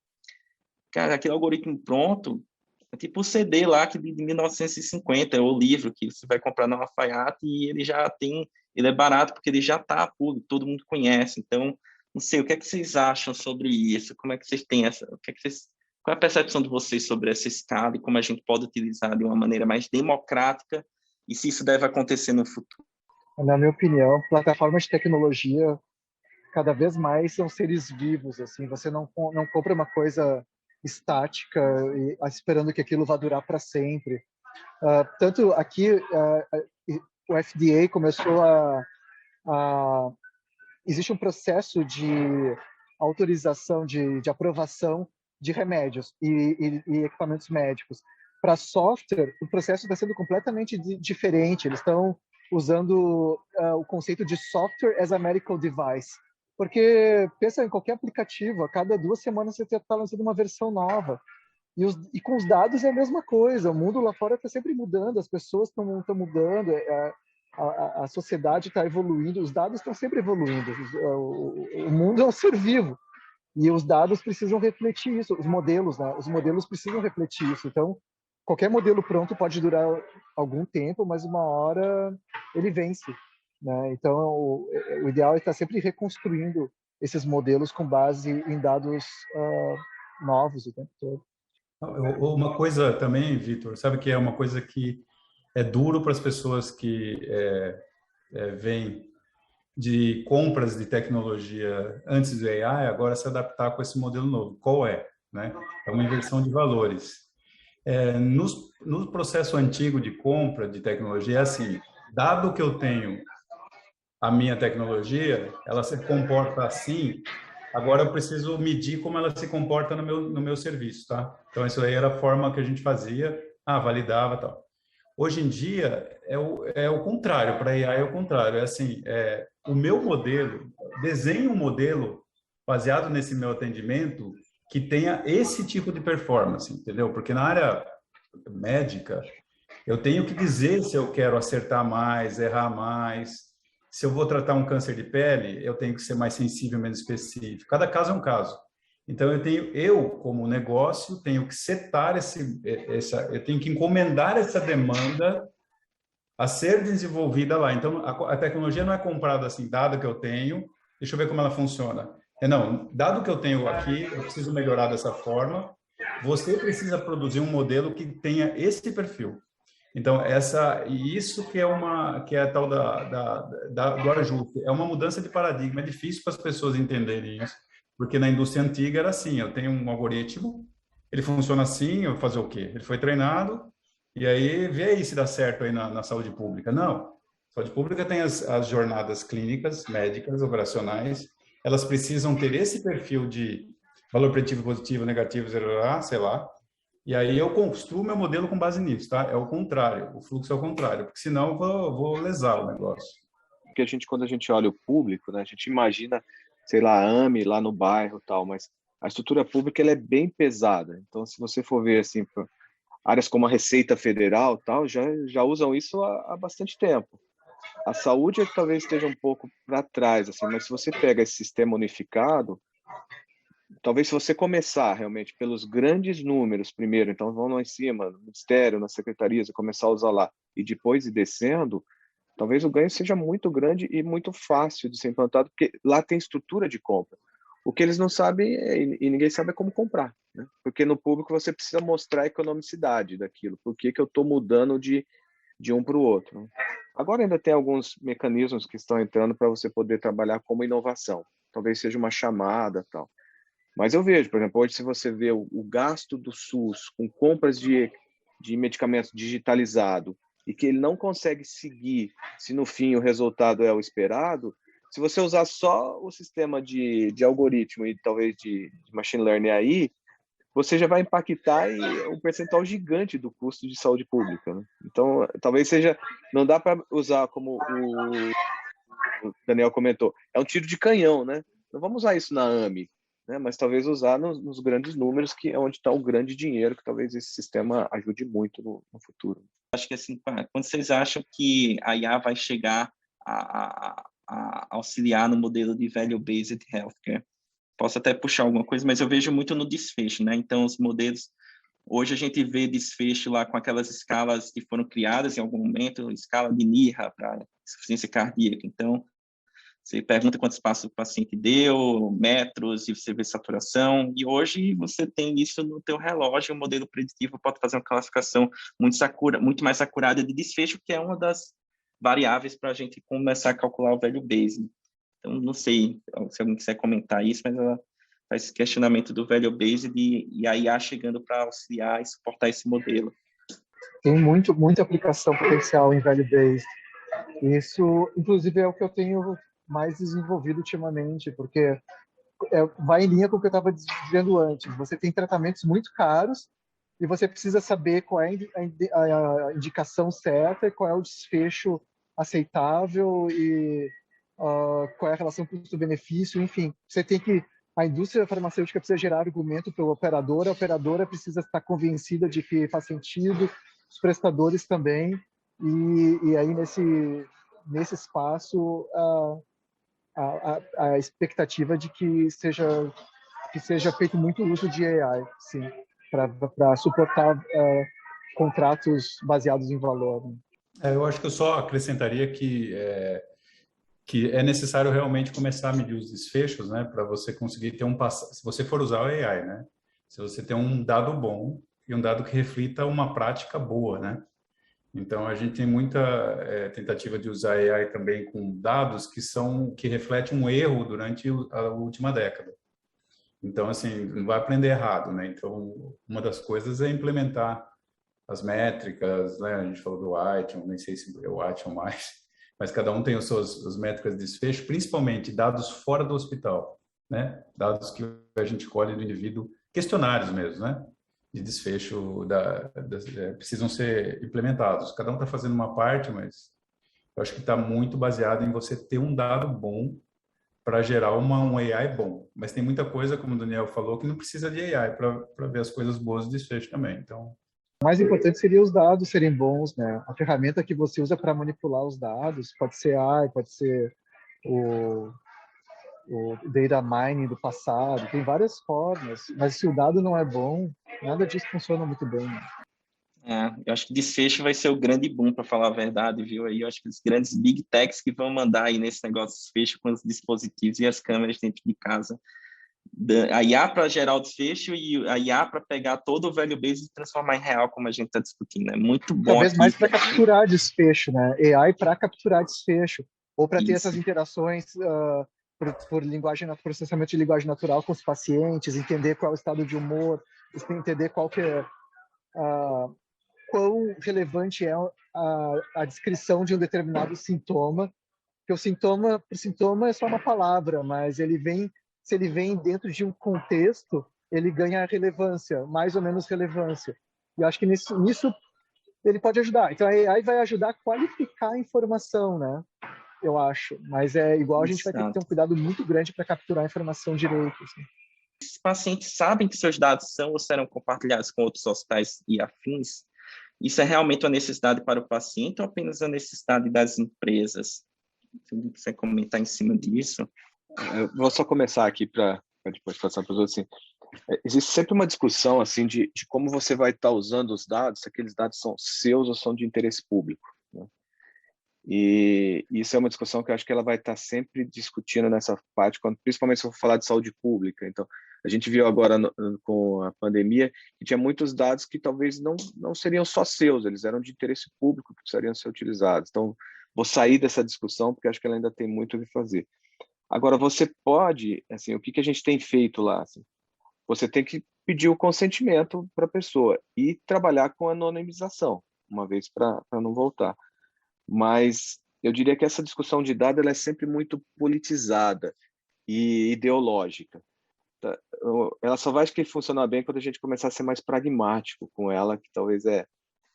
cara, aquele algoritmo pronto, é tipo o CD lá que de 1950, é o livro que você vai comprar na Alfaiate, e ele já tem, ele é barato porque ele já está público, todo mundo conhece. Então, não sei, o que é que vocês acham sobre isso? Como é que vocês têm qual é a percepção de vocês sobre essa escala e como a gente pode utilizar de uma maneira mais democrática, e se isso deve acontecer no futuro?
Na minha opinião, plataformas de tecnologia cada vez mais são seres vivos, assim, você não compra uma coisa estática e esperando que aquilo vá durar para sempre. Tanto aqui, o FDA começou existe um processo de autorização, de aprovação de remédios e equipamentos médicos. Para software, o processo está sendo completamente diferente. Eles estão usando o conceito de software as a medical device. Porque, pensa em qualquer aplicativo, a cada 2 semanas você está lançando uma versão nova. E com os dados é a mesma coisa. O mundo lá fora está sempre mudando, as pessoas estão mudando, a sociedade está evoluindo, os dados estão sempre evoluindo. O mundo é um ser vivo. E os dados precisam refletir isso, os modelos, né? Os modelos precisam refletir isso. Então, qualquer modelo pronto pode durar algum tempo, mas uma hora ele vence, né? Então, o ideal é estar sempre reconstruindo esses modelos com base em dados novos o tempo todo.
Uma coisa também, Vitor, sabe que é uma coisa que é duro para as pessoas que vêm de compras de tecnologia antes do AI, agora se adaptar com esse modelo novo. Qual é? Né? É uma inversão de valores. No processo antigo de compra de tecnologia, é assim, dado que eu tenho a minha tecnologia, ela se comporta assim, agora eu preciso medir como ela se comporta no meu serviço, tá? Então, isso aí era a forma que a gente fazia, validava e tal. Hoje em dia é o contrário, para AI é o contrário. É assim, o meu modelo, desenho um modelo baseado nesse meu atendimento que tenha esse tipo de performance, entendeu? Porque na área médica, eu tenho que dizer se eu quero acertar mais, errar mais. Se eu vou tratar um câncer de pele, eu tenho que ser mais sensível, menos específico. Cada caso é um caso. Então, como negócio, tenho que setar eu tenho que encomendar essa demanda a ser desenvolvida lá. Então, a tecnologia não é comprada assim, dado que eu tenho, deixa eu ver como ela funciona. Não, dado que eu tenho aqui, eu preciso melhorar dessa forma, você precisa produzir um modelo que tenha esse perfil. Então, isso que é a tal do ajuste. É uma mudança de paradigma, é difícil para as pessoas entenderem isso, porque na indústria antiga era assim, eu tenho um algoritmo, ele funciona assim, eu vou fazer o quê? Ele foi treinado, e aí vê aí se dá certo aí na saúde pública. Não, a saúde pública tem as jornadas clínicas, médicas, operacionais, elas precisam ter esse perfil de valor preditivo positivo, negativo, zero, sei lá, e aí eu construo meu modelo com base nisso, tá? É o contrário, o fluxo é o contrário, porque senão eu vou lesar o negócio.
Porque quando a gente olha o público, né, a gente imagina, sei lá, AME lá no bairro, tal, mas a estrutura pública ela é bem pesada. Então, se você for ver assim, áreas como a Receita Federal, tal, já usam isso há bastante tempo. A saúde talvez esteja um pouco para trás, assim, mas se você pega esse sistema unificado, talvez se você começar realmente pelos grandes números primeiro, então vão lá em cima, no ministério, nas secretarias, e começar a usar lá, e depois ir descendo, talvez o ganho seja muito grande e muito fácil de ser implantado, porque lá tem estrutura de compra. O que eles não sabem, e ninguém sabe, é como comprar, né? Porque no público você precisa mostrar a economicidade daquilo, por que eu estou mudando de um para o outro, né? Agora ainda tem alguns mecanismos que estão entrando para você poder trabalhar como inovação. Talvez seja uma chamada, tal. Mas eu vejo, por exemplo, hoje se você vê o gasto do SUS com compras de medicamentos digitalizado e que ele não consegue seguir se no fim o resultado é o esperado, se você usar só o sistema de algoritmo e talvez de machine learning aí, você já vai impactar um percentual gigante do custo de saúde pública, né? Então, talvez seja, não dá para usar como o Daniel comentou, é um tiro de canhão, né? Não vamos usar isso na AME, né? Mas talvez usar nos grandes números, que é onde está o grande dinheiro, que talvez esse sistema ajude muito no futuro.
Acho que assim, quando vocês acham que a IA vai chegar a auxiliar no modelo de value-based healthcare? Posso até puxar alguma coisa, mas eu vejo muito no desfecho, né? Então, os modelos... Hoje a gente vê desfecho lá com aquelas escalas que foram criadas em algum momento, escala de NIRA para insuficiência cardíaca. Então, você pergunta quantos passos o paciente deu, metros, e você vê saturação. E hoje você tem isso no teu relógio, o modelo preditivo pode fazer uma classificação muito mais acurada de desfecho, que é uma das variáveis para a gente começar a calcular o value base. Então, não sei se alguém quiser comentar isso, mas ela faz esse questionamento do value based e a IA chegando para auxiliar e suportar esse modelo.
Tem muita aplicação potencial em value based. Isso, inclusive, é o que eu tenho mais desenvolvido ultimamente, porque vai em linha com o que eu estava dizendo antes. Você tem tratamentos muito caros e você precisa saber qual é a indicação certa e qual é o desfecho aceitável e qual é a relação custo-benefício, enfim. A indústria farmacêutica precisa gerar argumento para a operadora precisa estar convencida de que faz sentido, os prestadores também, e aí nesse espaço a expectativa de que seja feito muito uso de AI, sim, para suportar contratos baseados em valor. Né?
Eu acho que eu só acrescentaria que é necessário realmente começar a medir os desfechos, né, para você conseguir ter se você for usar o AI, né, se você tem um dado bom e um dado que reflita uma prática boa, né. Então a gente tem muita tentativa de usar AI também com dados que refletem um erro durante a última década. Então assim, não vai aprender errado, né. Então uma das coisas é implementar as métricas, né, a gente falou do Aitchen, nem sei se é o Aitchen mais, mas cada um tem as métricas de desfecho, principalmente dados fora do hospital, né? Dados que a gente colhe do indivíduo, questionários mesmo, né? de desfecho precisam ser implementados. Cada um está fazendo uma parte, mas eu acho que está muito baseado em você ter um dado bom para gerar um AI bom. Mas tem muita coisa, como o Daniel falou, que não precisa de AI para ver as coisas boas de desfecho também. Então,
O mais importante seria os dados serem bons, né? A ferramenta que você usa para manipular os dados pode ser AI, pode ser o, o data mining do passado, tem várias formas, mas se o dado não é bom, nada disso funciona muito bem. Né?
Eu acho que desfecho vai ser o grande boom, para falar a verdade, viu? Aí eu acho que os grandes big techs que vão mandar aí nesse negócio de desfecho com os dispositivos e as câmeras dentro de casa. A IA para gerar o desfecho e a IA para pegar todo o value base e transformar em real, como a gente está discutindo. É muito bom.
Talvez
aqui.
mais para capturar desfecho, né? AI para capturar desfecho, ou para ter
Isso.
essas interações por processamento de linguagem natural com os pacientes, entender qual é o estado de humor, entender qual que é quão relevante é a descrição de um determinado sintoma, que o sintoma é só uma palavra, mas se ele vem dentro de um contexto, ele ganha relevância, mais ou menos relevância. E eu acho que nisso ele pode ajudar. Então a AI vai ajudar a qualificar a informação, né? Eu acho. Mas é igual, a gente vai ter que ter um cuidado muito grande para capturar a informação direito. Assim.
Os pacientes sabem que seus dados são ou serão compartilhados com outros hospitais e afins? Isso é realmente uma necessidade para o paciente ou apenas a necessidade das empresas? Se você comentar em cima disso.
Eu vou só começar aqui para depois passar para os outros. Assim, existe sempre uma discussão assim de como você vai estar usando os dados, se aqueles dados são seus ou são de interesse público. Né? E isso é uma discussão que eu acho que ela vai estar sempre discutindo nessa parte, principalmente se eu for falar de saúde pública. Então, a gente viu agora com a pandemia que tinha muitos dados que talvez não seriam só seus, eles eram de interesse público que precisariam ser utilizados. Então, vou sair dessa discussão porque acho que ela ainda tem muito o que fazer. Agora, você pode, assim, o que a gente tem feito lá? Assim, você tem que pedir o consentimento para a pessoa e trabalhar com anonimização, uma vez para não voltar. Mas eu diria que essa discussão de dados ela é sempre muito politizada e ideológica. Ela só vai funcionar bem quando a gente começar a ser mais pragmático com ela, que talvez é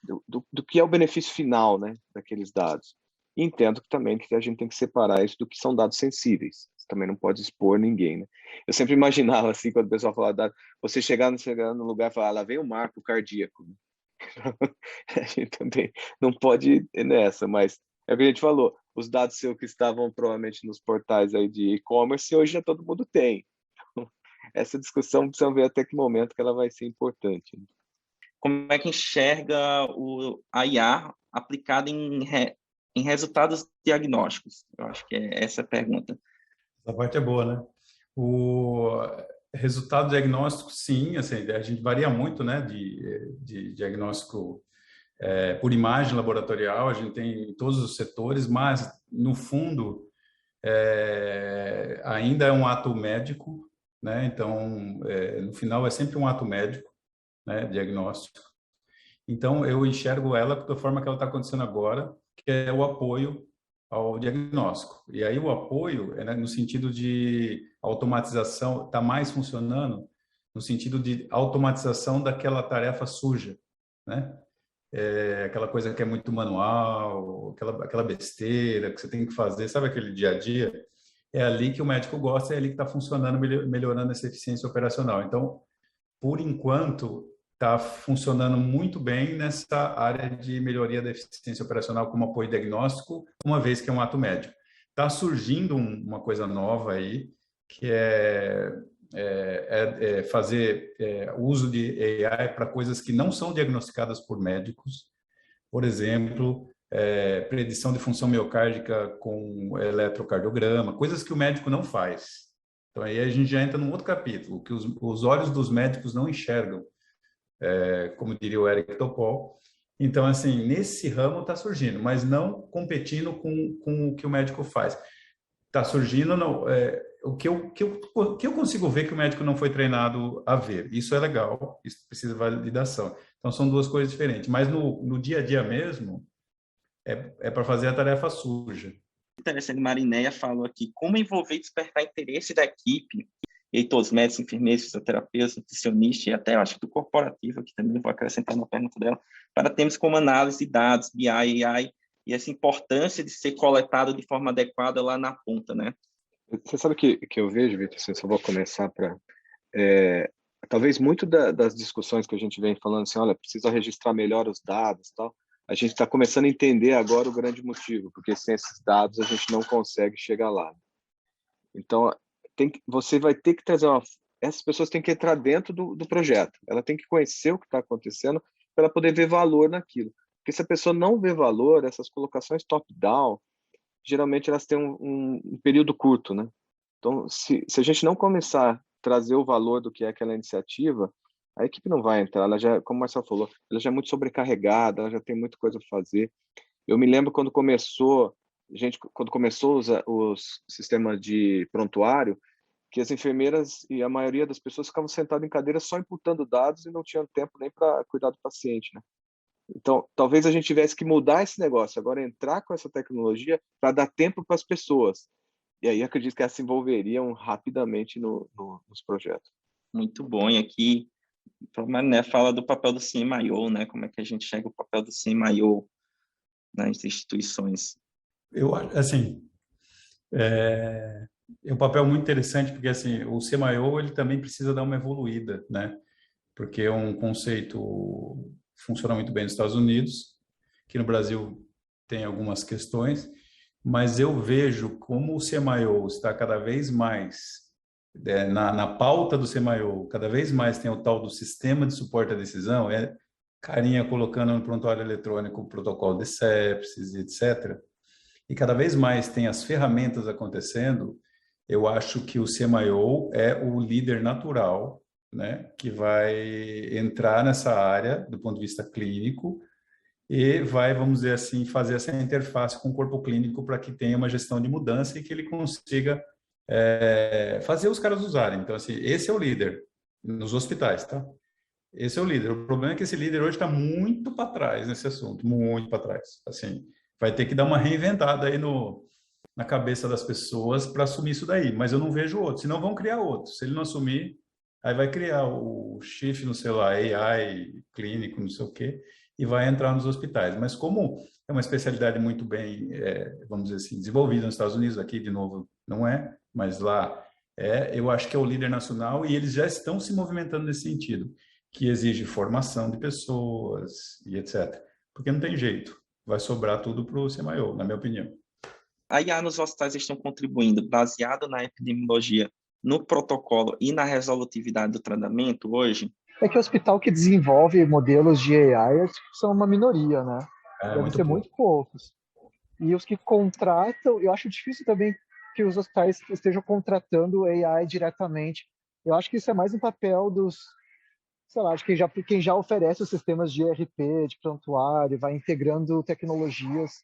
do que é o benefício final, né, daqueles dados. E entendo também que a gente tem que separar isso do que são dados sensíveis. Você também não pode expor ninguém, né? Eu sempre imaginava assim, quando o pessoal falava dados, você chegar no lugar e falar, lá vem o marco cardíaco. A gente também não pode ir nessa, mas é o que a gente falou, os dados seus que estavam provavelmente nos portais aí de e-commerce, hoje já todo mundo tem. Essa discussão precisa ver até que momento que ela vai ser importante.
Como é que enxerga a IA aplicada em resultados diagnósticos? Eu acho que é essa a pergunta.
Essa parte é boa, né? O resultado diagnóstico, sim, assim, a gente varia muito, né, de diagnóstico por imagem laboratorial, a gente tem em todos os setores, mas, no fundo, ainda é um ato médico, né? Então, no final, é sempre um ato médico, né, diagnóstico. Então, eu enxergo ela da forma que ela está acontecendo agora, que é o apoio ao diagnóstico. E aí o apoio é, né, no sentido de automatização, está mais funcionando no sentido de automatização daquela tarefa suja, né? Aquela coisa que é muito manual, aquela besteira que você tem que fazer, sabe aquele dia a dia? É ali que o médico gosta, é ali que está funcionando, melhorando essa eficiência operacional. Então, por enquanto, está funcionando muito bem nessa área de melhoria da eficiência operacional como apoio diagnóstico, uma vez que é um ato médico. Está surgindo uma coisa nova aí, que é fazer uso de AI para coisas que não são diagnosticadas por médicos. Por exemplo, predição de função miocárdica com eletrocardiograma, coisas que o médico não faz. Então, aí a gente já entra num outro capítulo, que os olhos dos médicos não enxergam, como diria o Eric Topol. Então, assim, nesse ramo está surgindo, mas não competindo com o que o médico faz. Está surgindo o que eu consigo ver que o médico não foi treinado a ver. Isso é legal, isso precisa de validação. Então, são duas coisas diferentes. Mas no dia a dia mesmo, é para fazer a tarefa suja.
Interessante, Marinéia falou aqui, como envolver e despertar interesse da equipe e aí todos, médicos, enfermeiros, fisioterapeutas, nutricionistas, e até eu acho que do corporativo, aqui também vou acrescentar na pergunta dela, para termos como análise de dados, BI, AI, e essa importância de ser coletado de forma adequada lá na ponta, né?
Você sabe que eu vejo, Vitor, assim, só vou começar para... talvez muito das discussões que a gente vem falando assim, olha, precisa registrar melhor os dados e tal, a gente está começando a entender agora o grande motivo, porque sem esses dados a gente não consegue chegar lá. Então, você vai ter que trazer essas pessoas têm que entrar dentro do projeto, ela tem que conhecer o que está acontecendo para ela poder ver valor naquilo. Porque se a pessoa não vê valor, essas colocações top-down, geralmente elas têm um período curto, né? Então, se a gente não começar a trazer o valor do que é aquela iniciativa, a equipe não vai entrar. Ela já, como o Marcelo falou, ela já é muito sobrecarregada, ela já tem muita coisa para fazer. Eu me lembro quando começou os sistemas de prontuário, que as enfermeiras e a maioria das pessoas ficavam sentadas em cadeiras só imputando dados e não tinham tempo nem para cuidar do paciente, né? Então, talvez a gente tivesse que mudar esse negócio, agora entrar com essa tecnologia para dar tempo para as pessoas. E aí acredito que elas se envolveriam rapidamente nos projetos.
Muito bom. E aqui, né, fala do papel do CMIO, né? Como é que a gente chega o papel do CMIO nas instituições?
Eu acho, assim, é um papel muito interessante, porque assim, o CMIO ele também precisa dar uma evoluída, né? Porque é um conceito funciona muito bem nos Estados Unidos, que no Brasil tem algumas questões, mas eu vejo como o CMIO está cada vez mais na pauta do CMIO, cada vez mais tem o tal do sistema de suporte à decisão, carinha colocando no prontuário eletrônico o protocolo de sepsis, etc. E cada vez mais tem as ferramentas acontecendo. Eu acho que o CMIO é o líder natural, né, que vai entrar nessa área do ponto de vista clínico e vai, vamos dizer assim, fazer essa interface com o corpo clínico para que tenha uma gestão de mudança e que ele consiga fazer os caras usarem. Então, assim, esse é o líder nos hospitais, tá? Esse é o líder. O problema é que esse líder hoje está muito para trás nesse assunto, muito para trás. Assim, vai ter que dar uma reinventada aí na cabeça das pessoas para assumir isso daí. Mas eu não vejo outro. Senão vão criar outro. Se ele não assumir, aí vai criar o Chief, não sei lá, AI clínico, não sei o quê, e vai entrar nos hospitais. Mas como é uma especialidade muito bem, vamos dizer assim, desenvolvida nos Estados Unidos, aqui de novo não é, mas lá eu acho que é o líder nacional e eles já estão se movimentando nesse sentido, que exige formação de pessoas e etc. Porque não tem jeito, vai sobrar tudo para o CMIO, na minha opinião.
A IA nos hospitais estão contribuindo, baseado na epidemiologia, no protocolo e na resolutividade do tratamento hoje?
É que o hospital que desenvolve modelos de AI são uma minoria, né? Devem ser muito poucos. E os que contratam, eu acho difícil também que os hospitais estejam contratando AI diretamente. Eu acho que isso é mais um papel dos, sei lá, de quem já oferece os sistemas de ERP, de prontuário, vai integrando tecnologias,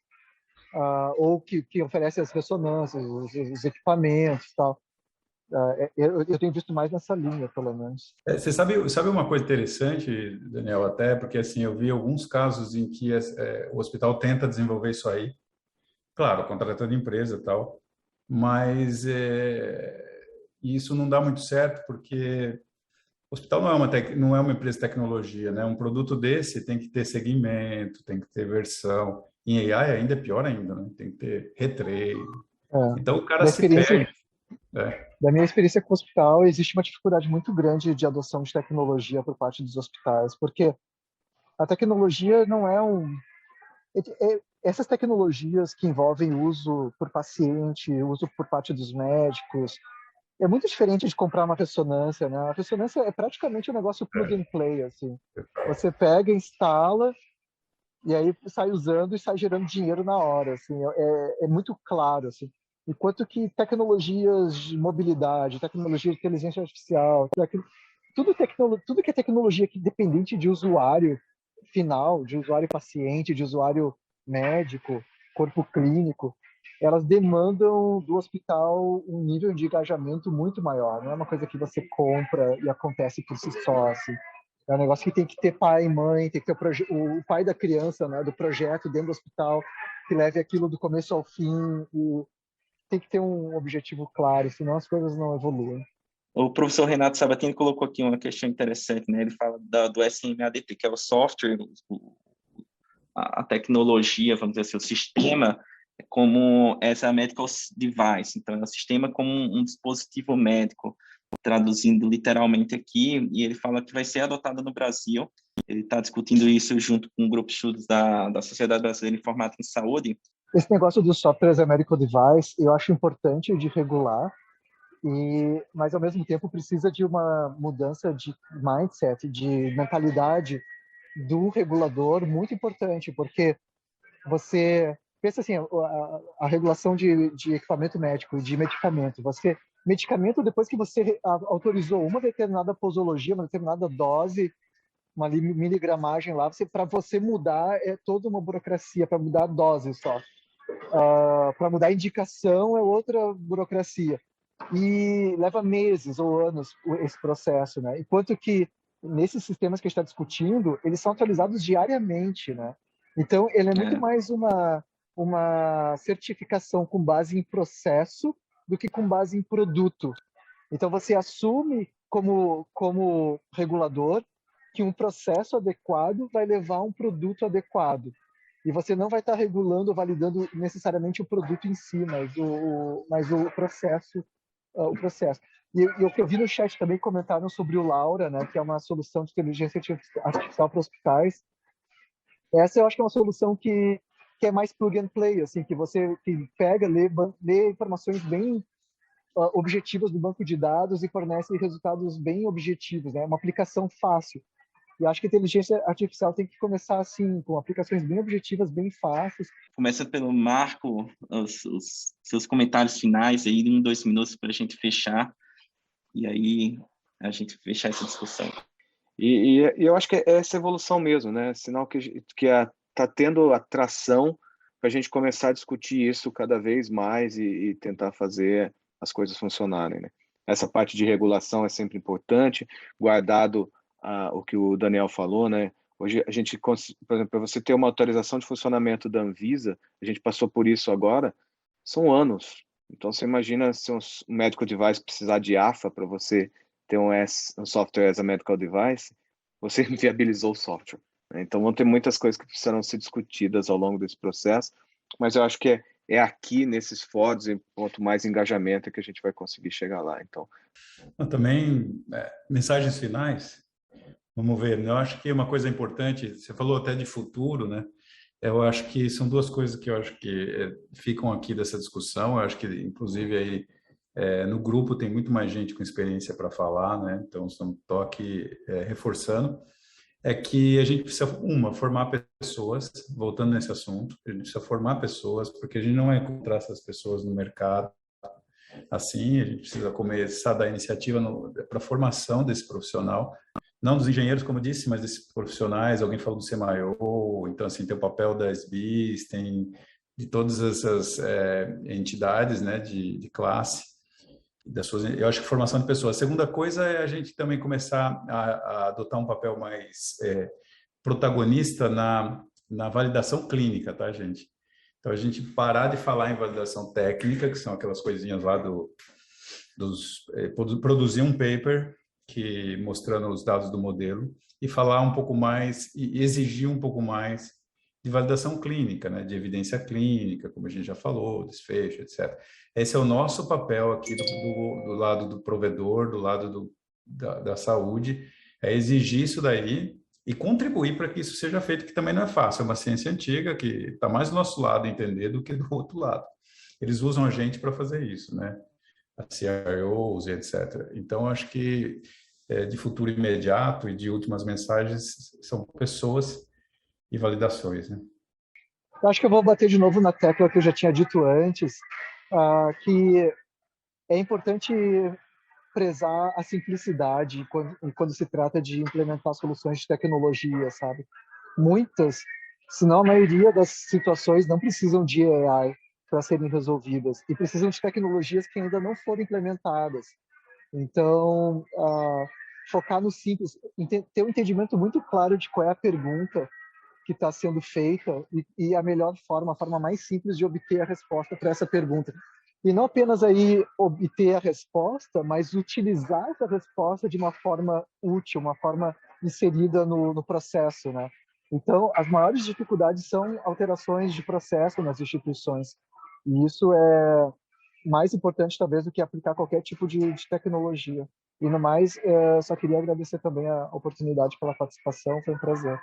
ou que oferece as ressonâncias, os equipamentos e tal. Eu tenho visto mais nessa linha, pelo menos.
Você sabe uma coisa interessante, Daniel, até porque assim, eu vi alguns casos em que o hospital tenta desenvolver isso aí, claro, contratando empresa e tal, mas isso não dá muito certo porque o hospital não é uma empresa de tecnologia, né? Um produto desse tem que ter segmento, tem que ter versão. Em AI ainda é pior ainda, né? Tem que ter retreino. Então o cara se perde.
Da minha experiência com o hospital, existe uma dificuldade muito grande de adoção de tecnologia por parte dos hospitais, porque a tecnologia não é essas tecnologias que envolvem uso por paciente, uso por parte dos médicos, é muito diferente de comprar uma ressonância, né? A ressonância é praticamente um negócio plug and play, assim. Você pega, instala e aí sai usando e sai gerando dinheiro na hora, assim. É muito claro, assim. Enquanto que tecnologias de mobilidade, tecnologia de inteligência artificial, tudo que é tecnologia que dependente de usuário final, de usuário paciente, de usuário médico, corpo clínico, elas demandam do hospital um nível de engajamento muito maior. Não é uma coisa que você compra e acontece por si só, assim. É um negócio que tem que ter pai e mãe, tem que ter o pai da criança, né, do projeto dentro do hospital, que leve aquilo do começo ao fim, e tem que ter um objetivo claro, senão as coisas não evoluem.
O professor Renato Sabatini colocou aqui uma questão interessante, né? Ele fala do SMADT, que é o software, a tecnologia, vamos dizer assim, o sistema como essa medical device. Então, é o sistema como um dispositivo médico, traduzindo literalmente aqui, e ele fala que vai ser adotado no Brasil. Ele está discutindo isso junto com um grupo de estudos da Sociedade Brasileira de Informática em Saúde.
Esse negócio dos softwares a medical device, eu acho importante de regular, mas ao mesmo tempo precisa de uma mudança de mindset, de mentalidade do regulador muito importante, porque você pensa assim, a regulação de equipamento médico e de medicamento, medicamento, depois que você autorizou uma determinada posologia, uma determinada dose, uma miligramagem lá, para você mudar é toda uma burocracia, para mudar a dose só. Para mudar a indicação é outra burocracia. E leva meses ou anos esse processo, né? Enquanto que nesses sistemas que a gente está discutindo, eles são atualizados diariamente, né? Então, ele é muito mais uma certificação com base em processo do que com base em produto. Então, você assume como regulador que um processo adequado vai levar a um produto adequado. E você não vai estar regulando ou validando necessariamente o produto em si, mas o processo. E o que eu vi no chat também comentaram sobre o Laura, né, que é uma solução de inteligência artificial para hospitais. Essa eu acho que é uma solução que é mais plug and play, assim, que você pega, lê informações bem objetivas do banco de dados e fornece resultados bem objetivos, né? Uma aplicação fácil. E acho que a inteligência artificial tem que começar assim, com aplicações bem objetivas, bem fáceis.
Começa pelo Marco, os seus comentários finais aí, 1, 2 minutos para a gente fechar, e aí a gente fechar essa discussão.
E eu acho que é essa evolução mesmo, né? Sinal que está tendo atração para a gente começar a discutir isso cada vez mais e tentar fazer as coisas funcionarem, né? Essa parte de regulação é sempre importante, guardado o que o Daniel falou, né? Hoje a gente, por exemplo, para você ter uma autorização de funcionamento da Anvisa, a gente passou por isso agora, são anos. Então você imagina se um medical device precisar de AFA para você ter um software as a medical device, você viabilizou o software, né? Então vão ter muitas coisas que precisarão ser discutidas ao longo desse processo, mas eu acho que é aqui nesses fóruns, em quanto mais engajamento é que a gente vai conseguir chegar lá. Então,
também mensagens finais. Vamos ver, eu acho que uma coisa importante, você falou até de futuro, né? Eu acho que são duas coisas que eu acho que ficam aqui dessa discussão. Eu acho que, inclusive, aí no grupo tem muito mais gente com experiência para falar, né? Então, estou aqui reforçando. É que a gente precisa, formar pessoas, voltando nesse assunto, a gente precisa formar pessoas, porque a gente não vai encontrar essas pessoas no mercado assim, a gente precisa começar a dar iniciativa para a formação desse profissional, não dos engenheiros, como eu disse, mas desses profissionais. Alguém falou do CMIO, então, assim, tem o papel da SBIs, tem de todas essas entidades, né, de classe, eu acho que formação de pessoas. A segunda coisa é a gente também começar a adotar um papel mais protagonista na validação clínica, tá, gente? Então, a gente parar de falar em validação técnica, que são aquelas coisinhas lá produzir um paper mostrando os dados do modelo e falar um pouco mais e exigir um pouco mais de validação clínica, né, de evidência clínica, como a gente já falou, desfecho, etc. Esse é o nosso papel aqui do lado do provedor, do lado da saúde, é exigir isso daí e contribuir para que isso seja feito, que também não é fácil, é uma ciência antiga que está mais do nosso lado entender do que do outro lado. Eles usam a gente para fazer isso, né? A CIOs e etc. Então, acho que de futuro imediato e de últimas mensagens são pessoas e validações, né?
Eu acho que eu vou bater de novo na tecla que eu já tinha dito antes, que é importante prezar a simplicidade quando se trata de implementar soluções de tecnologia, sabe? Muitas, se não a maioria das situações não precisam de AI para serem resolvidas e precisam de tecnologias que ainda não foram implementadas. Então, focar no simples, ter um entendimento muito claro de qual é a pergunta que está sendo feita e a melhor forma, a forma mais simples de obter a resposta para essa pergunta. e não apenas aí obter a resposta, mas utilizar essa resposta de uma forma útil, uma forma inserida no processo, né? Então, as maiores dificuldades são alterações de processo nas instituições. E isso é mais importante, talvez, do que aplicar qualquer tipo de tecnologia. E, no mais, só queria agradecer também a oportunidade pela participação, foi um prazer.